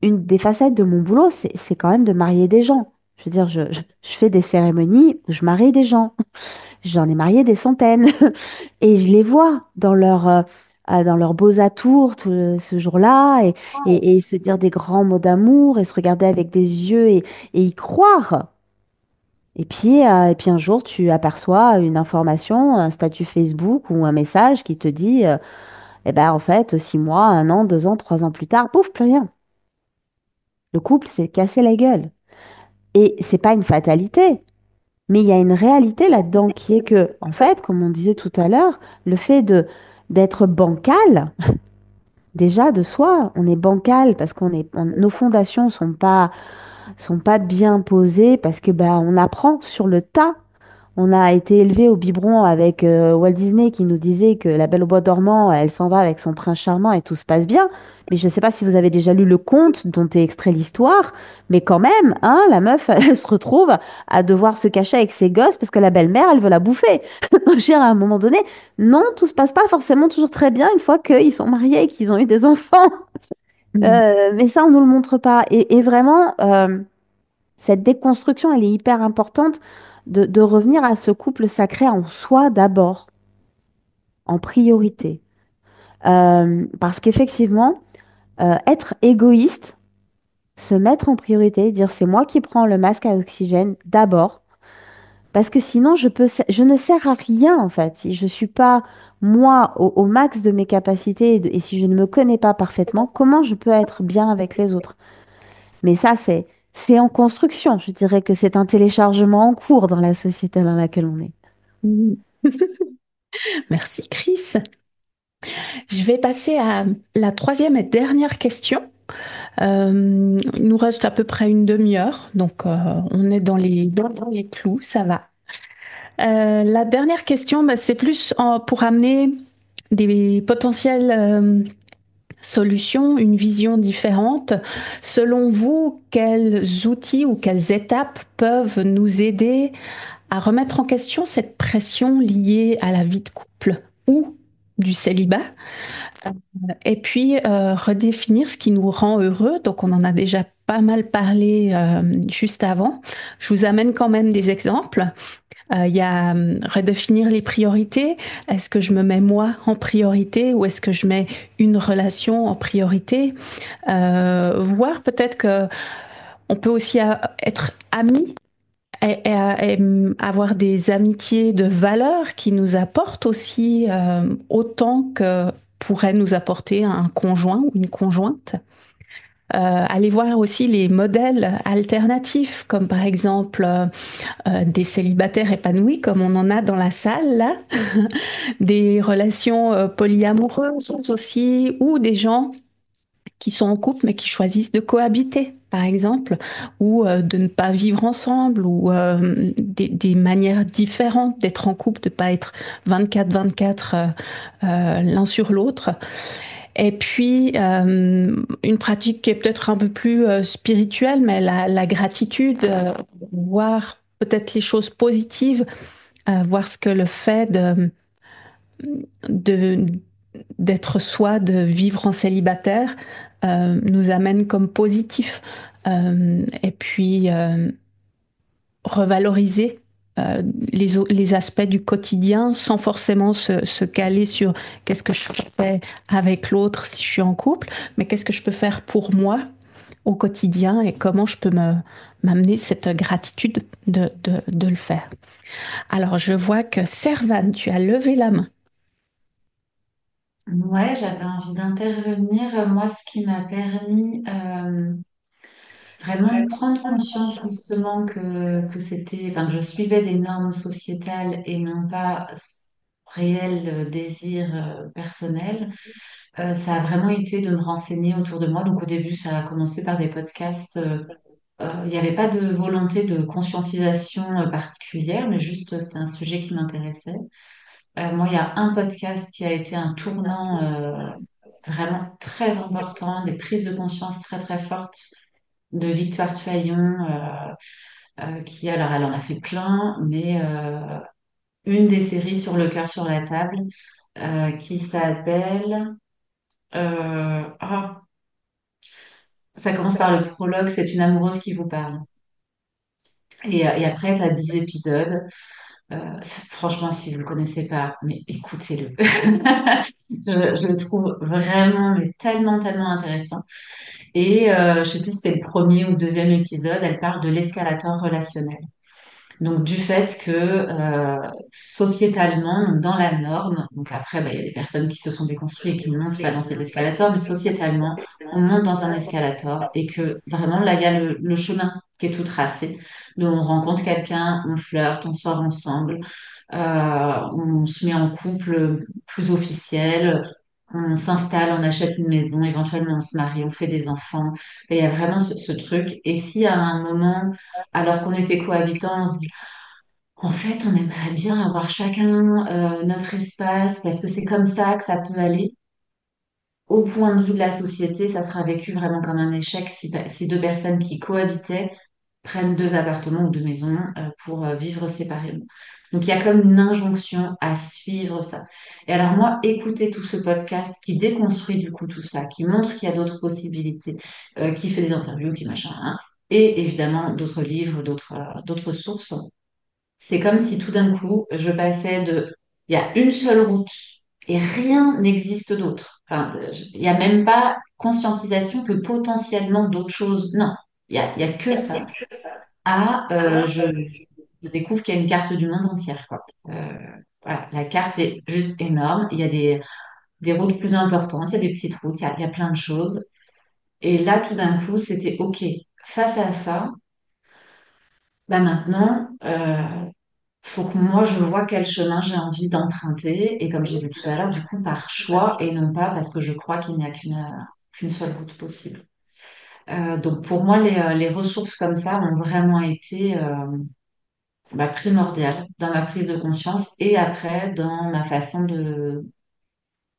[SPEAKER 5] une des facettes de mon boulot, c'est quand même de marier des gens. Je veux dire, je fais des cérémonies où je marie des gens. J'en ai marié des centaines. Et je les vois dans leurs beaux atours ce jour-là et se dire des grands mots d'amour et se regarder avec des yeux et y croire. Et puis un jour, tu aperçois une information, un statut Facebook ou un message qui te dit, eh ben, en fait, 6 mois, 1 an, 2 ans, 3 ans plus tard, pouf, plus rien. Le couple s'est cassé la gueule. Et c'est pas une fatalité, mais il y a une réalité là-dedans qui est que, en fait, comme on disait tout à l'heure, le fait d'être bancal, déjà de soi, on est bancal parce nos fondations sont pas bien posées parce que bah, on apprend sur le tas. On a été élevé au biberon avec Walt Disney qui nous disait que la Belle au bois dormant, elle s'en va avec son prince charmant et tout se passe bien. Mais je ne sais pas si vous avez déjà lu le conte dont est extrait l'histoire, mais quand même, hein, la meuf, elle se retrouve à devoir se cacher avec ses gosses parce que la belle-mère, elle veut la bouffer. Je veux dire, à un moment donné, non, tout se passe pas forcément toujours très bien une fois qu'ils sont mariés et qu'ils ont eu des enfants.
[SPEAKER 1] Mhm.
[SPEAKER 5] Mais ça, on nous le montre pas. Et vraiment, cette déconstruction, elle est hyper importante de revenir à ce couple sacré en soi d'abord, en priorité. Parce qu'effectivement, être égoïste, se mettre en priorité, dire c'est moi qui prends le masque à oxygène d'abord, parce que sinon je ne sers à rien en fait. Si je ne suis pas moi au max de mes capacités et si je ne me connais pas parfaitement, comment je peux être bien avec les autres? Mais ça, c'est en construction. Je dirais que c'est un téléchargement en cours dans la société dans laquelle on est.
[SPEAKER 1] Mhm. Merci, Chris. Je vais passer à la troisième et dernière question. Il nous reste à peu près une demi-heure, donc on est dans les clous, ça va. La dernière question, bah, c'est plus pour amener des potentielles solutions, une vision différente. Selon vous, quels outils ou quelles étapes peuvent nous aider à remettre en question cette pression liée à la vie de couple ou du célibat? Et puis, redéfinir ce qui nous rend heureux. Donc, on en a déjà pas mal parlé juste avant. Je vous amène quand même des exemples. Il y a redéfinir les priorités. Est-ce que je me mets moi en priorité ou est-ce que je mets une relation en priorité? Voir peut-être que on peut aussi être amis et avoir des amitiés de valeur qui nous apportent aussi autant que pourrait nous apporter un conjoint ou une conjointe. Aller voir aussi les modèles alternatifs, comme par exemple des célibataires épanouis, comme on en a dans la salle là, des relations polyamoureuses aussi, ou des gens qui sont en couple mais qui choisissent de cohabiter, par exemple, ou de ne pas vivre ensemble, ou des manières différentes d'être en couple, de ne pas être 24-24 l'un sur l'autre. Et puis, une pratique qui est peut-être un peu plus spirituelle, mais la gratitude, voir peut-être les choses positives, voir ce que le fait de, d'être soi, de vivre en célibataire, nous amène comme positif. Et puis, revaloriser les aspects du quotidien sans forcément se caler sur qu'est-ce que je fais avec l'autre si je suis en couple, mais qu'est-ce que je peux faire pour moi au quotidien et comment je peux m'amener cette gratitude de le faire. Alors, je vois que Servane, tu as levé la main.
[SPEAKER 6] Ouais, j'avais envie d'intervenir. Moi, ce qui m'a permis vraiment prendre conscience justement que c'était, enfin, que je suivais des normes sociétales et non pas réel désir personnel. Ça a vraiment été de me renseigner autour de moi. Donc au début, ça a commencé par des podcasts. Il n'y avait pas de volonté de conscientisation particulière, mais juste c'était un sujet qui m'intéressait. Moi, il y a un podcast qui a été un tournant vraiment très important, des prises de conscience très très fortes de Victoire Tuaillon, qui alors elle en a fait plein, mais une des séries sur le cœur sur la table, qui s'appelle ah, ça commence par le prologue, c'est une amoureuse qui vous parle. Et après, tu as 10 épisodes. Franchement, si vous ne le connaissez pas, mais écoutez-le. Je le trouve vraiment, mais tellement, tellement intéressant. Et je sais plus si c'est le premier ou le deuxième épisode, elle parle de l'escalator relationnel. Donc du fait que sociétalement, donc dans la norme, donc après, bah, il y a des personnes qui se sont déconstruites et qui ne montent pas dans cet escalator, mais sociétalement, on monte dans un escalator et que vraiment là, il y a le chemin qui est tout tracé. Donc on rencontre quelqu'un, on flirte, on sort ensemble, on se met en couple plus officiel, on s'installe, on achète une maison, éventuellement on se marie, on fait des enfants. Et il y a vraiment ce truc. Et si à un moment, alors qu'on était cohabitants, on se dit en fait, on aimerait bien avoir chacun notre espace parce que c'est comme ça que ça peut aller. Au point de vue de la société, ça sera vécu vraiment comme un échec si deux personnes qui cohabitaient prennent deux appartements ou deux maisons pour vivre séparément. Donc il y a comme une injonction à suivre ça. Et alors moi, écouter tout ce podcast qui déconstruit du coup tout ça, qui montre qu'il y a d'autres possibilités, qui fait des interviews, qui machin, hein, et évidemment d'autres livres, d'autres sources. C'est comme si tout d'un coup, je passais de, il y a une seule route et rien n'existe d'autre. Enfin, il n'y a même pas conscientisation que potentiellement d'autres choses. Non, il y a que ça. À, je découvre qu'il y a une carte du monde entière, quoi. Voilà, la carte est juste énorme. Il y a des routes plus importantes, il y a des petites routes, il y a plein de choses. Et là, tout d'un coup, c'était OK. Face à ça, bah maintenant, faut que moi je vois quel chemin j'ai envie d'emprunter et comme je disais tout à l'heure, du coup par choix et non pas parce que je crois qu'il n'y a qu'une seule route possible. Donc pour moi les ressources comme ça ont vraiment été primordiales dans ma prise de conscience et après dans ma façon de,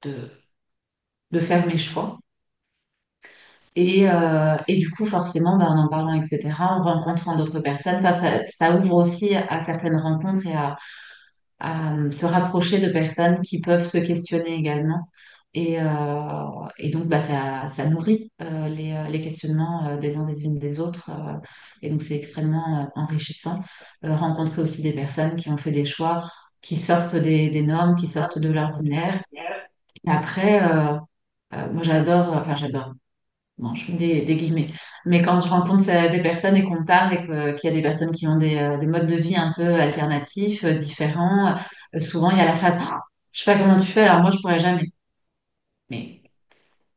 [SPEAKER 6] de faire mes choix. Et du coup, forcément, en en parlant, etc., en rencontrant d'autres personnes, enfin, ça ouvre aussi à certaines rencontres et à se rapprocher de personnes qui peuvent se questionner également. Et donc, ça nourrit les questionnements des uns des unes des autres. Et donc, c'est extrêmement enrichissant. Rencontrer aussi des personnes qui ont fait des choix qui sortent des normes, qui sortent de l'ordinaire. Et après, moi, j'adore. Non, je mets des guillemets. Mais quand je rencontre des personnes et qu'on parle et qu'il y a des personnes qui ont des modes de vie un peu alternatifs, différents, souvent il y a la phrase, ah, je sais pas comment tu fais, alors moi je pourrais jamais. Mais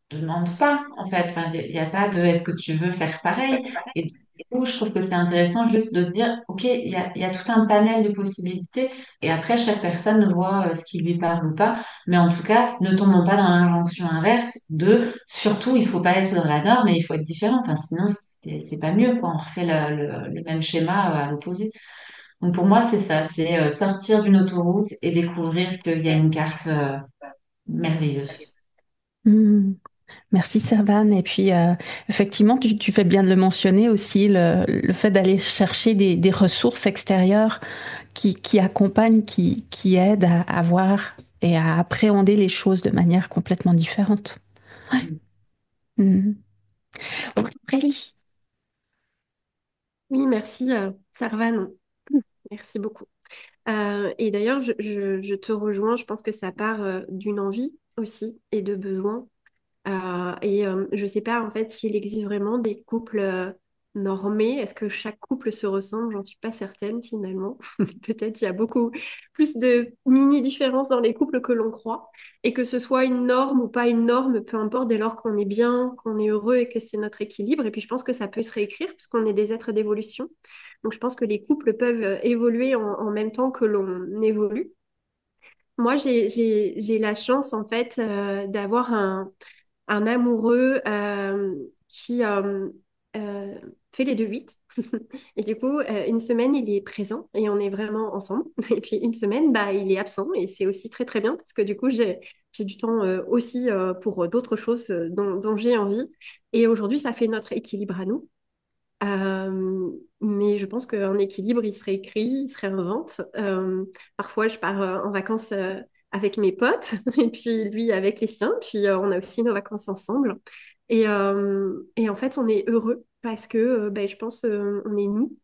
[SPEAKER 6] demande pas, en fait. Enfin, il n'y a pas de est-ce que tu veux faire pareil? Et du coup, je trouve que c'est intéressant juste de se dire, OK, il y a tout un panel de possibilités et après, chaque personne voit ce qui lui parle ou pas. Mais en tout cas, ne tombons pas dans l'injonction inverse de surtout, il faut pas être dans la norme et il faut être différent. Enfin, sinon, c'est pas mieux, quoi. On refait le même schéma à l'opposé. Donc, pour moi, c'est ça, c'est sortir d'une autoroute et découvrir qu'il y a une carte merveilleuse.
[SPEAKER 1] Hmm. Merci Servan. Et puis, effectivement, tu fais bien de le mentionner aussi, le fait d'aller chercher des ressources extérieures qui accompagnent, qui aident à voir et à appréhender les choses de manière complètement différente. Ouais. Mhm. Aurélie.
[SPEAKER 3] Oui, merci, Sarvan. Merci beaucoup. Et d'ailleurs, je te rejoins, je pense que ça part d'une envie aussi et de besoin. Je sais pas en fait s'il existe vraiment des couples normé. Est-ce que chaque couple se ressemble? J'en suis pas certaine finalement. Peut-être il y a beaucoup plus de mini-différences dans les couples que l'on croit. Et que ce soit une norme ou pas une norme, peu importe, dès lors qu'on est bien, qu'on est heureux et que c'est notre équilibre. Et puis je pense que ça peut se réécrire puisqu'on est des êtres d'évolution. Donc je pense que les couples peuvent évoluer en même temps que l'on évolue. Moi, j'ai la chance, en fait, d'avoir un amoureux qui euh, fait les deux huit. Et du coup, une semaine, il est présent et on est vraiment ensemble. Et puis une semaine, bah, il est absent et c'est aussi très, très bien parce que du coup, j'ai du temps aussi pour d'autres choses dont j'ai envie. Et aujourd'hui, ça fait notre équilibre à nous. Mais je pense qu'un équilibre, il serait écrit, il se réinvente. Parfois, je pars en vacances avec mes potes, et puis lui avec les siens, puis on a aussi nos vacances ensemble. Et en fait, on est heureux parce que ben, je pense on est nous.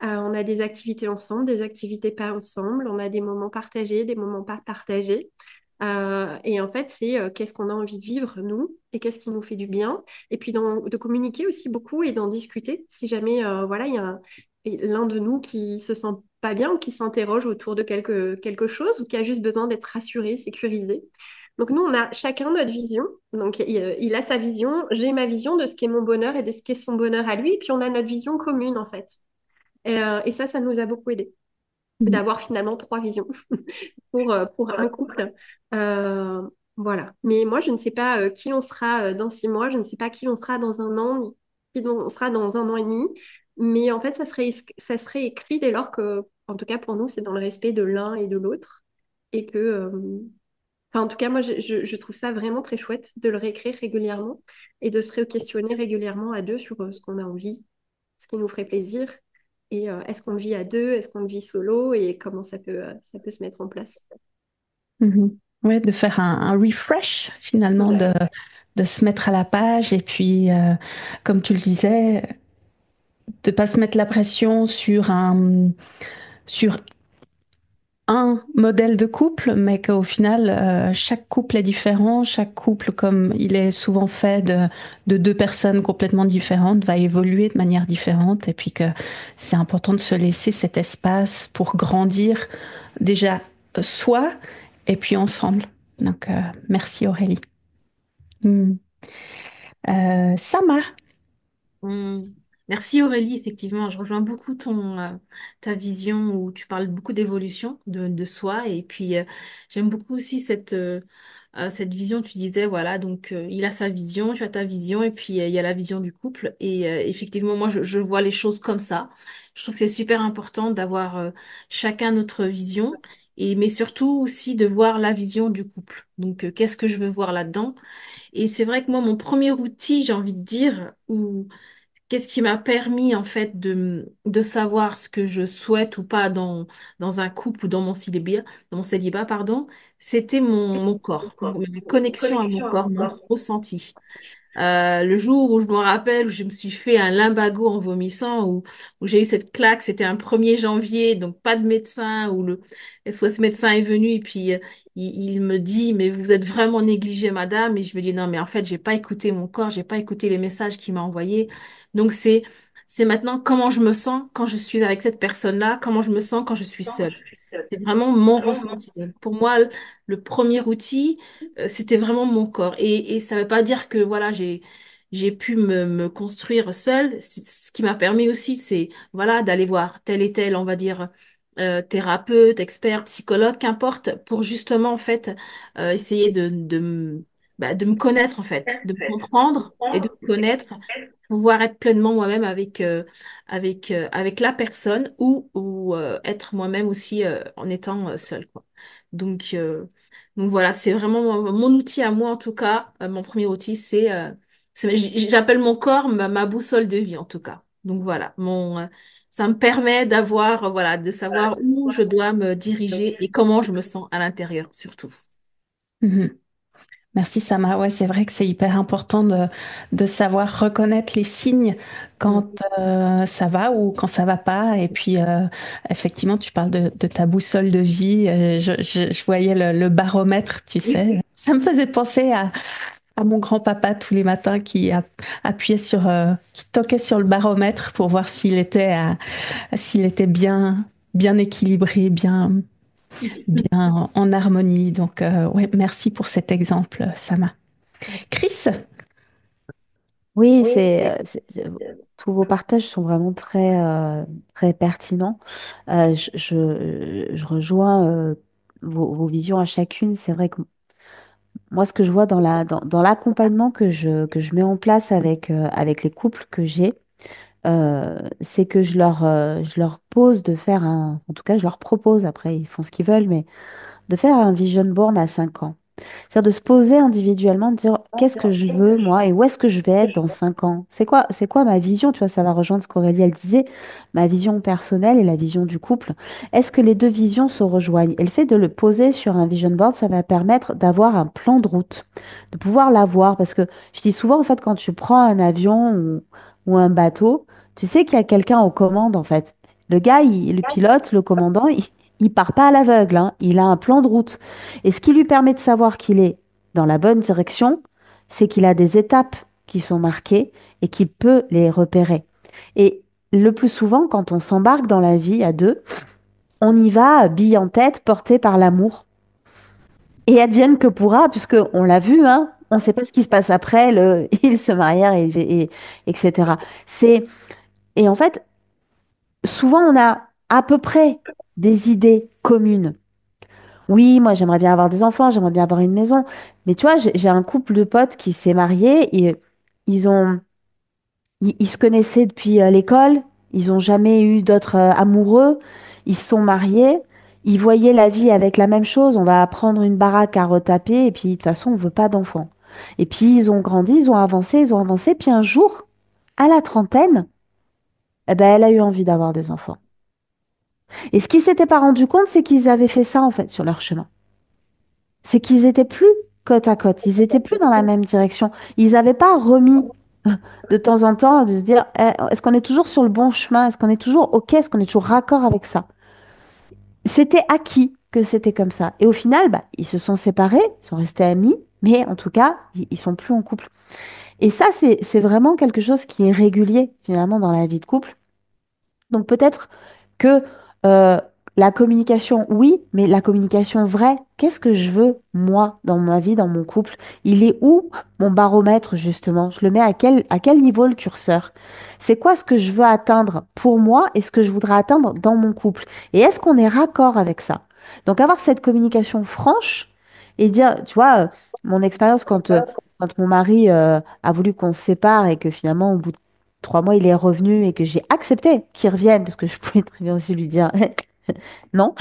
[SPEAKER 3] On a des activités ensemble, des activités pas ensemble, on a des moments partagés, des moments pas partagés. Et en fait, c'est qu'est-ce qu'on a envie de vivre, nous, et qu'est-ce qui nous fait du bien. Et puis de communiquer aussi beaucoup et d'en discuter. Si jamais voilà, il y a l'un de nous qui se sent pas bien ou qui s'interroge autour de quelque chose ou qui a juste besoin d'être rassuré, sécurisé. Donc nous, on a chacun notre vision. Donc il a sa vision, j'ai ma vision de ce qu'est mon bonheur et de ce qu'est son bonheur à lui. Et puis on a notre vision commune, en fait. Et ça nous a beaucoup aidé
[SPEAKER 1] Mhm.
[SPEAKER 3] d'avoir finalement trois visions pour un couple. Euh, voilà. Mais moi, je ne sais pas qui on sera dans 6 mois, je ne sais pas qui on sera dans un an, ni qui on sera dans un an et demi. Mais en fait, ça serait écrit dès lors que, en tout cas pour nous, c'est dans le respect de l'un et de l'autre. Et que, enfin, en tout cas, moi, je trouve ça vraiment très chouette de le réécrire régulièrement et de se re-questionner régulièrement à deux sur ce qu'on a envie, ce qui nous ferait plaisir. Et est-ce qu'on le vit à deux, est-ce qu'on le vit solo et comment ça peut se mettre en place.
[SPEAKER 1] Mhm. Ouais, de faire un refresh finalement,
[SPEAKER 3] Ouais.
[SPEAKER 1] de se mettre à la page et puis, comme tu le disais, de pas se mettre la pression sur un modèle de couple, mais qu'au final, chaque couple est différent. Chaque couple, comme il est souvent fait de deux personnes complètement différentes, va évoluer de manière différente. Et puis que c'est important de se laisser cet espace pour grandir déjà soi et puis ensemble. Donc, merci Aurélie. Hmm. Sama.
[SPEAKER 7] Hum, Merci Aurélie, effectivement, je rejoins beaucoup ta vision où tu parles beaucoup d'évolution de soi et puis j'aime beaucoup aussi cette vision, tu disais, voilà, donc il a sa vision, tu as ta vision et puis il y a la vision du couple et effectivement, moi je vois les choses comme ça. Je trouve que c'est super important d'avoir chacun notre vision et mais surtout aussi de voir la vision du couple. Donc qu'est-ce que je veux voir là-dedans? Et c'est vrai que moi, mon premier outil, j'ai envie de dire, ou qu'est-ce qui m'a permis en fait de savoir ce que je souhaite ou pas dans un couple ou dans mon célibat, pardon, c'était mon corps, ma connexion à mon corps, mon ressenti. Le jour où je me rappelle, où je me suis fait un lumbago en vomissant, où j'ai eu cette claque, c'était un 1er janvier, donc pas de médecin, où le SOS médecin est venu et puis il me dit, mais vous êtes vraiment négligée, madame. Et je me dis, non, mais en fait, j'ai pas écouté mon corps, j'ai pas écouté les messages qu'il m'a envoyés. Donc c'est maintenant comment je me sens quand je suis avec cette personne-là, comment je me sens quand je suis seule. C'est vraiment mon ressenti. Donc, pour moi, le premier outil, c'était vraiment mon corps. Et ça veut pas dire que voilà, j'ai pu me construire seule. Ce qui m'a permis aussi, c'est voilà, d'aller voir tel et tel, on va dire, thérapeute, expert, psychologue, qu'importe, pour justement en fait essayer de me connaître en fait, de me comprendre et de me connaître, pouvoir être pleinement moi-même avec la personne ou être moi-même aussi en étant seule, quoi. Donc, euh, donc voilà, c'est vraiment mon outil à moi en tout cas. Mon premier outil, j'appelle mon corps ma boussole de vie en tout cas. Donc voilà, ça me permet d'avoir, voilà, de savoir où je dois me diriger et comment je me sens à l'intérieur surtout.
[SPEAKER 1] Mhm. Merci Sama. Ouais, c'est vrai que c'est hyper important de savoir reconnaître les signes quand
[SPEAKER 7] Mm.
[SPEAKER 1] ça va ou quand ça va pas. Et puis, effectivement, tu parles de ta boussole de vie. Je voyais le baromètre, tu sais. Ça me faisait penser à mon grand-papa tous les matins appuyait qui toquait sur le baromètre pour voir s'il était bien équilibré, bien en harmonie. Donc, ouais, merci pour cet exemple, Sama. Chris,
[SPEAKER 5] Oui, tous vos partages sont vraiment très pertinents. Je rejoins vos visions à chacune. C'est vrai que moi, ce que je vois dans l'accompagnement que je mets en place avec les couples que j'ai, c'est que je leur pose de faire en tout cas, je leur propose, après, ils font ce qu'ils veulent, mais de faire un vision board à 5 ans. C'est-à-dire de se poser individuellement, de dire qu'est-ce que je veux moi et où est-ce que je vais être dans 5 ans? C'est quoi ma vision? Tu vois, ça va rejoindre ce qu'Aurélie elle disait, ma vision personnelle et la vision du couple. Est-ce que les deux visions se rejoignent? Et le fait de le poser sur un vision board, ça va permettre d'avoir un plan de route, de pouvoir l'avoir. Parce que je dis souvent, en fait, quand tu prends un avion ou un bateau, tu sais qu'il y a quelqu'un aux commandes, en fait. Le pilote, le commandant, il part pas à l'aveugle, hein. Il a un plan de route. Et ce qui lui permet de savoir qu'il est dans la bonne direction, c'est qu'il a des étapes qui sont marquées et qu'il peut les repérer. Et le plus souvent, quand on s'embarque dans la vie à deux, on y va bille en tête, porté par l'amour. Et advienne que pourra, puisque on l'a vu, hein, on ne sait pas ce qui se passe après, ils se marièrent, etc. C'est, et en fait, souvent, on a à peu près des idées communes. Oui, moi j'aimerais bien avoir des enfants, j'aimerais bien avoir une maison. Mais tu vois, j'ai un couple de potes qui s'est marié et ils ont, ils se connaissaient depuis l'école, ils n'ont jamais eu d'autres amoureux, ils se sont mariés, ils voyaient la vie avec la même chose, on va prendre une baraque à retaper et puis de toute façon on veut pas d'enfants. Et puis ils ont grandi, ils ont avancé, puis un jour, à la trentaine, eh ben, elle a eu envie d'avoir des enfants. Et ce qu'ils s'étaient pas rendu compte, c'est qu'ils avaient fait ça en fait sur leur chemin. C'est qu'ils étaient plus côte à côte, ils étaient plus dans la même direction. Ils n'avaient pas remis de temps en temps de se dire, est-ce qu'on est toujours sur le bon chemin? Est-ce qu'on est toujours OK? Est-ce qu'on est toujours raccord avec ça? C'était acquis que c'était comme ça. Et au final, bah, ils se sont séparés, ils sont restés amis, mais en tout cas, ils sont plus en couple. Et ça, c'est vraiment quelque chose qui est régulier finalement dans la vie de couple. Donc peut-être que euh, la communication, oui, mais la communication vraie, qu'est-ce que je veux, moi, dans ma vie, dans mon couple? Il est où mon baromètre, justement? Je le mets à quel niveau le curseur? C'est quoi ce que je veux atteindre pour moi et ce que je voudrais atteindre dans mon couple? Et est-ce qu'on est raccord avec ça? Donc avoir cette communication franche et dire, tu vois, mon expérience quand mon mari a voulu qu'on se sépare et que finalement, au bout de 3 mois, il est revenu et que j'ai accepté qu'il revienne parce que je pouvais très bien aussi lui dire non,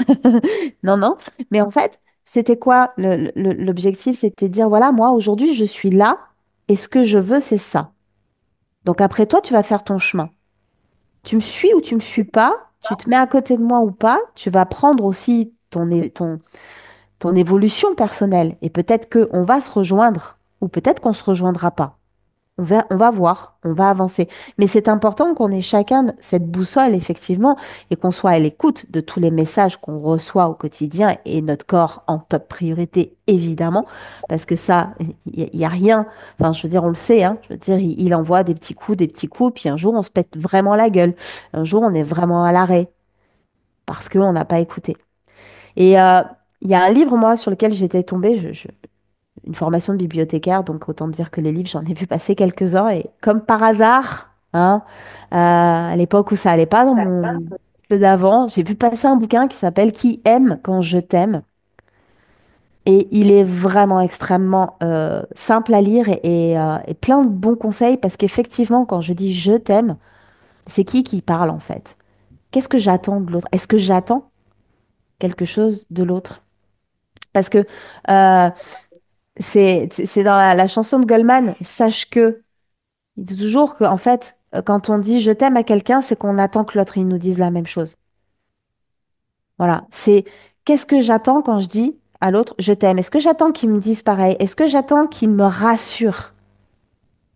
[SPEAKER 5] non, non. Mais en fait, c'était quoi l'objectif? C'était de dire, voilà, moi, aujourd'hui, je suis là et ce que je veux, c'est ça. Donc après, toi, tu vas faire ton chemin. Tu me suis ou tu me suis pas, tu te mets à côté de moi ou pas, tu vas prendre aussi ton évolution personnelle et peut-être qu'on va se rejoindre ou peut-être qu'on se rejoindra pas. On va voir, on va avancer. Mais c'est important qu'on ait chacun cette boussole, effectivement, et qu'on soit à l'écoute de tous les messages qu'on reçoit au quotidien et notre corps en top priorité, évidemment, parce que ça, il y a rien. Enfin, je veux dire, on le sait, hein, je veux dire, il envoie des petits coups, puis un jour, on se pète vraiment la gueule. Un jour, on est vraiment à l'arrêt parce qu'on n'a pas écouté. Et il y a un livre, moi, sur lequel j'étais tombée, une formation de bibliothécaire, donc autant dire que les livres, j'en ai vu passer quelques-uns, et comme par hasard, hein, à l'époque où ça allait pas dans mon peu d'avant, j'ai vu passer un bouquin qui s'appelle Qui aime quand je t'aime, et il est vraiment extrêmement simple à lire et plein de bons conseils, parce qu'effectivement, quand je dis je t'aime, c'est qui parle en fait? Qu'est-ce que j'attends de l'autre? Est-ce que j'attends quelque chose de l'autre? Parce que euh, c'est dans la chanson de Goldman, sache que. Il dit toujours qu'en fait, quand on dit je t'aime à quelqu'un, c'est qu'on attend que l'autre il nous dise la même chose. Voilà. C'est qu'est-ce que j'attends quand je dis à l'autre je t'aime? Est-ce que j'attends qu'il me dise pareil? Est-ce que j'attends qu'il me rassure?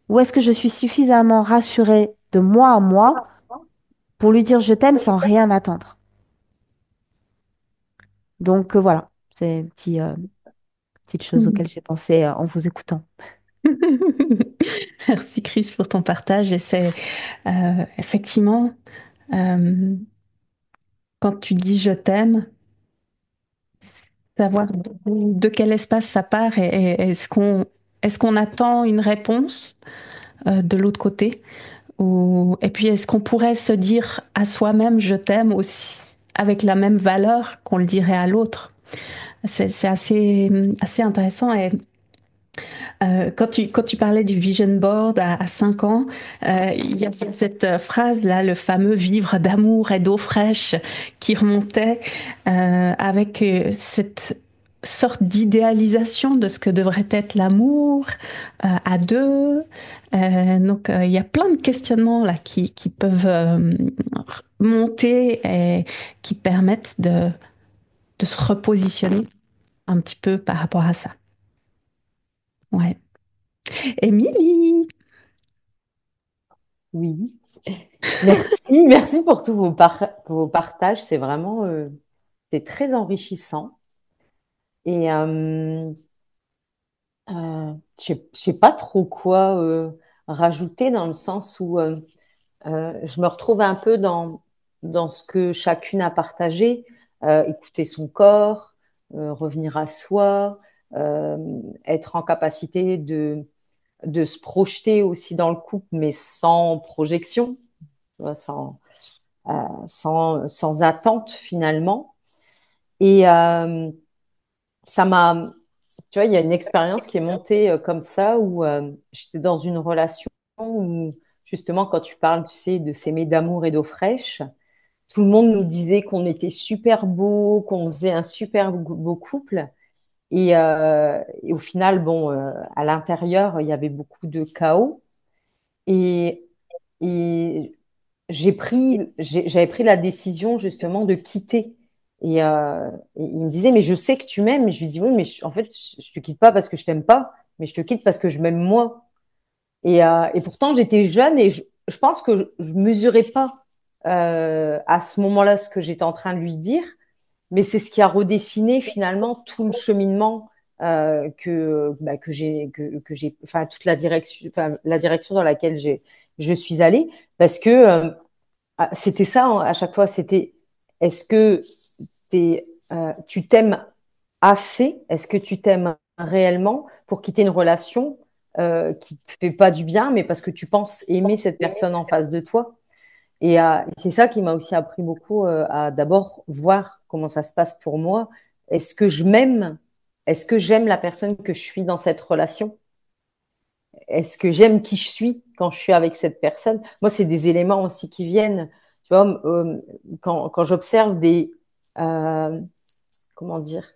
[SPEAKER 5] Ou est-ce que je suis suffisamment rassurée de moi à moi pour lui dire je t'aime sans rien attendre? Donc voilà, c'est une petite chose auxquelles j'ai pensé en vous écoutant.
[SPEAKER 1] Merci Chris pour ton partage. Et c'est effectivement, euh, quand tu dis je t'aime, savoir de quel espace ça part et est-ce qu'on attend une réponse de l'autre côté et puis est-ce qu'on pourrait se dire à soi-même je t'aime aussi avec la même valeur qu'on le dirait à l'autre? C'est assez intéressant et quand tu parlais du vision board à 5 ans, il y a cette phrase-là, le fameux vivre d'amour et d'eau fraîche qui remontait avec cette sorte d'idéalisation de ce que devrait être l'amour à deux. Il y a plein de questionnements là qui peuvent monter et qui permettent de se repositionner un petit peu par rapport à ça. Ouais. Émilie!
[SPEAKER 4] Oui, merci, merci pour tous pour vos partages. C'est vraiment, c'est très enrichissant. Et je sais pas trop quoi rajouter dans le sens où je me retrouve un peu dans ce que chacune a partagé, écouter son corps, revenir à soi, euh, être en capacité de se projeter aussi dans le couple, mais sans projection, tu vois, sans attente finalement. Et ça m'a, tu vois, il y a une expérience qui est montée comme ça où j'étais dans une relation où justement quand tu parles, tu sais, de s'aimer d'amour et d'eau fraîche, tout le monde nous disait qu'on était super beau, qu'on faisait un super beau couple. Et au final, bon, à l'intérieur, il y avait beaucoup de chaos. Et, et j'avais pris la décision justement de quitter. Et il me disait, mais je sais que tu m'aimes. Et je lui dis, oui, mais en fait, je te quitte pas parce que je t'aime pas, mais je te quitte parce que je m'aime moi. Et pourtant, j'étais jeune et je pense que je mesurais pas à ce moment-là ce que j'étais en train de lui dire. Mais c'est ce qui a redessiné finalement tout le cheminement enfin toute la direction dans laquelle je suis allée, parce que c'était ça hein, à chaque fois, c'était est-ce que tu t'aimes assez, est-ce que tu t'aimes réellement pour quitter une relation qui te fait pas du bien, mais parce que tu penses aimer cette personne en face de toi. Et c'est ça qui m'a aussi appris beaucoup à d'abord voir comment ça se passe pour moi. Est-ce que je m'aime? Est-ce que j'aime la personne que je suis dans cette relation? Est-ce que j'aime qui je suis quand je suis avec cette personne? Moi, c'est des éléments aussi qui viennent. Tu vois, quand j'observe euh, comment dire,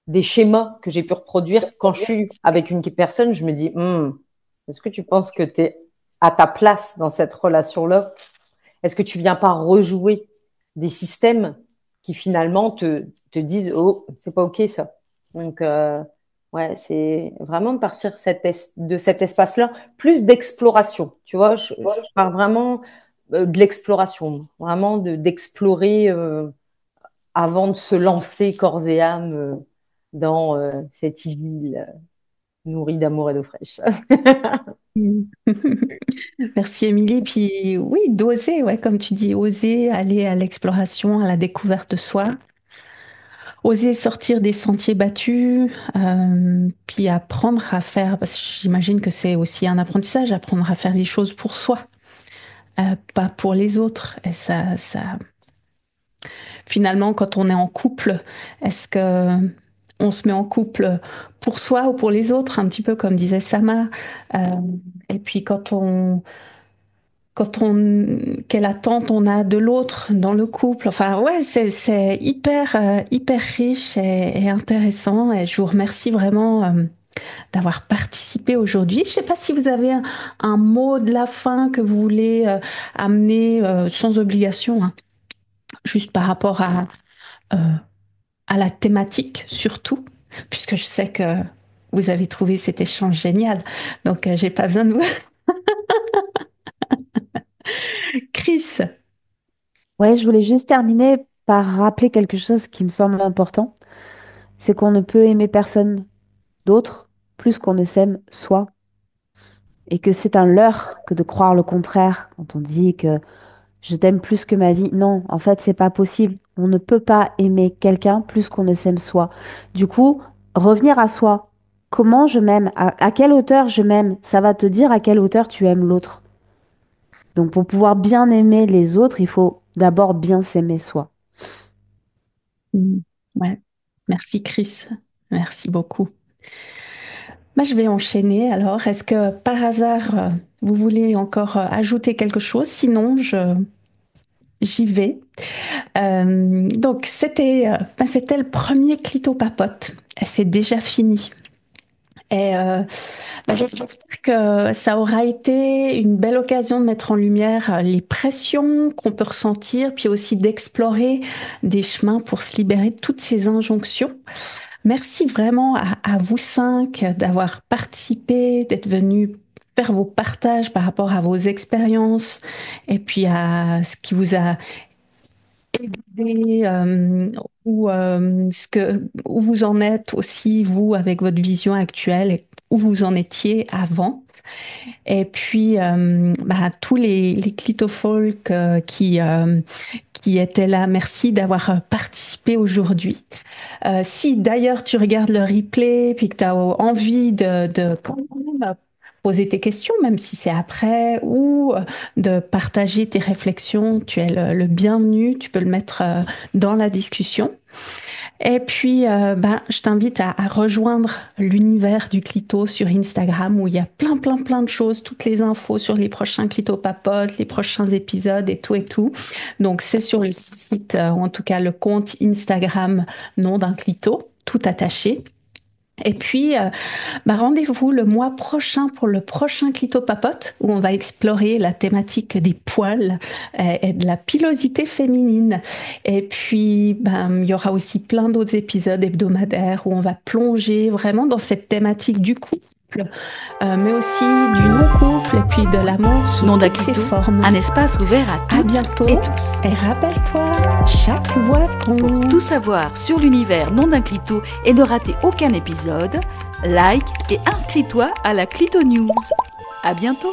[SPEAKER 4] des schémas que j'ai pu reproduire quand je suis avec une personne, je me dis, est-ce que tu penses que tu es à ta place dans cette relation-là? Est-ce que tu viens pas rejouer des systèmes qui finalement te disent oh c'est pas ok ça. Donc ouais c'est vraiment de partir de cet espace-là plus d'exploration. Tu vois je parle vraiment de l'exploration, vraiment d'explorer avant de se lancer corps et âme dans cette idylle nourrie d'amour et d'eau fraîche.
[SPEAKER 1] Merci Émilie. Puis oui, d'oser, ouais, comme tu dis, oser aller à l'exploration, à la découverte de soi, oser sortir des sentiers battus, puis apprendre à faire, parce que j'imagine que c'est aussi un apprentissage, apprendre à faire les choses pour soi, pas pour les autres. Et finalement, quand on est en couple, est-ce que on se met en couple pour soi ou pour les autres, un petit peu comme disait Sama. Euh, et puis quelle attente on a de l'autre dans le couple. Enfin, ouais, c'est hyper riche et intéressant. Et je vous remercie vraiment d'avoir participé aujourd'hui. Je sais pas si vous avez un mot de la fin que vous voulez amener sans obligation, hein, juste par rapport euh, à la thématique surtout, puisque je sais que vous avez trouvé cet échange génial. Donc, j'ai pas besoin de vous. Chris.
[SPEAKER 5] Ouais, je voulais juste terminer par rappeler quelque chose qui me semble important, c'est qu'on ne peut aimer personne d'autre plus qu'on ne s'aime soi. et que c'est un leurre que de croire le contraire quand on dit que je t'aime plus que ma vie. Non, en fait, c'est pas possible. On ne peut pas aimer quelqu'un plus qu'on ne s'aime soi. Du coup, revenir à soi. Comment je m'aime? À quelle hauteur je m'aime? Ça va te dire à quelle hauteur tu aimes l'autre. Donc, pour pouvoir bien aimer les autres, il faut d'abord bien s'aimer soi.
[SPEAKER 1] Mm. Ouais. Merci Chris. Merci beaucoup. Bah, je vais enchaîner alors. Est-ce que par hasard, vous voulez encore ajouter quelque chose? Sinon, j'y vais. Donc, c'était le premier clito papote. Et c'est déjà fini. Et j'espère que ça aura été une belle occasion de mettre en lumière les pressions qu'on peut ressentir, puis aussi d'explorer des chemins pour se libérer de toutes ces injonctions. Merci vraiment à vous cinq d'avoir participé, d'être venus faire vos partages par rapport à vos expériences et puis à ce qui vous a aidé ou où vous en êtes aussi, vous, avec votre vision actuelle et où vous en étiez avant. Et puis, tous les clitofolk qui étaient là, merci d'avoir participé aujourd'hui. Si d'ailleurs tu regardes le replay puis que tu as envie de quand même poser tes questions, même si c'est après, ou de partager tes réflexions, tu es le bienvenu, tu peux le mettre dans la discussion. Et puis, je t'invite à rejoindre l'univers du clito sur Instagram où il y a plein de choses, toutes les infos sur les prochains clitopapotes, les prochains épisodes et tout et tout. Donc, c'est sur le site, ou en tout cas le compte Instagram Nom d'un clito, tout attaché. Et puis, rendez-vous le mois prochain pour le prochain Clito Papote où on va explorer la thématique des poils et de la pilosité féminine. Et puis, il y aura aussi plein d'autres épisodes hebdomadaires où on va plonger vraiment dans cette thématique du couple, mais aussi du non-couple et puis de l'amour sous
[SPEAKER 8] Nom d'un
[SPEAKER 1] toutes ses
[SPEAKER 8] clito,
[SPEAKER 1] formes.
[SPEAKER 8] un espace ouvert à
[SPEAKER 1] À
[SPEAKER 8] toutes
[SPEAKER 1] bientôt.
[SPEAKER 8] et tous.
[SPEAKER 1] Et rappelle-toi, chaque voix compte.
[SPEAKER 8] Pour tout savoir sur l'univers Nom d'un clito et ne rater aucun épisode, like et inscris-toi à la Clito News. À bientôt.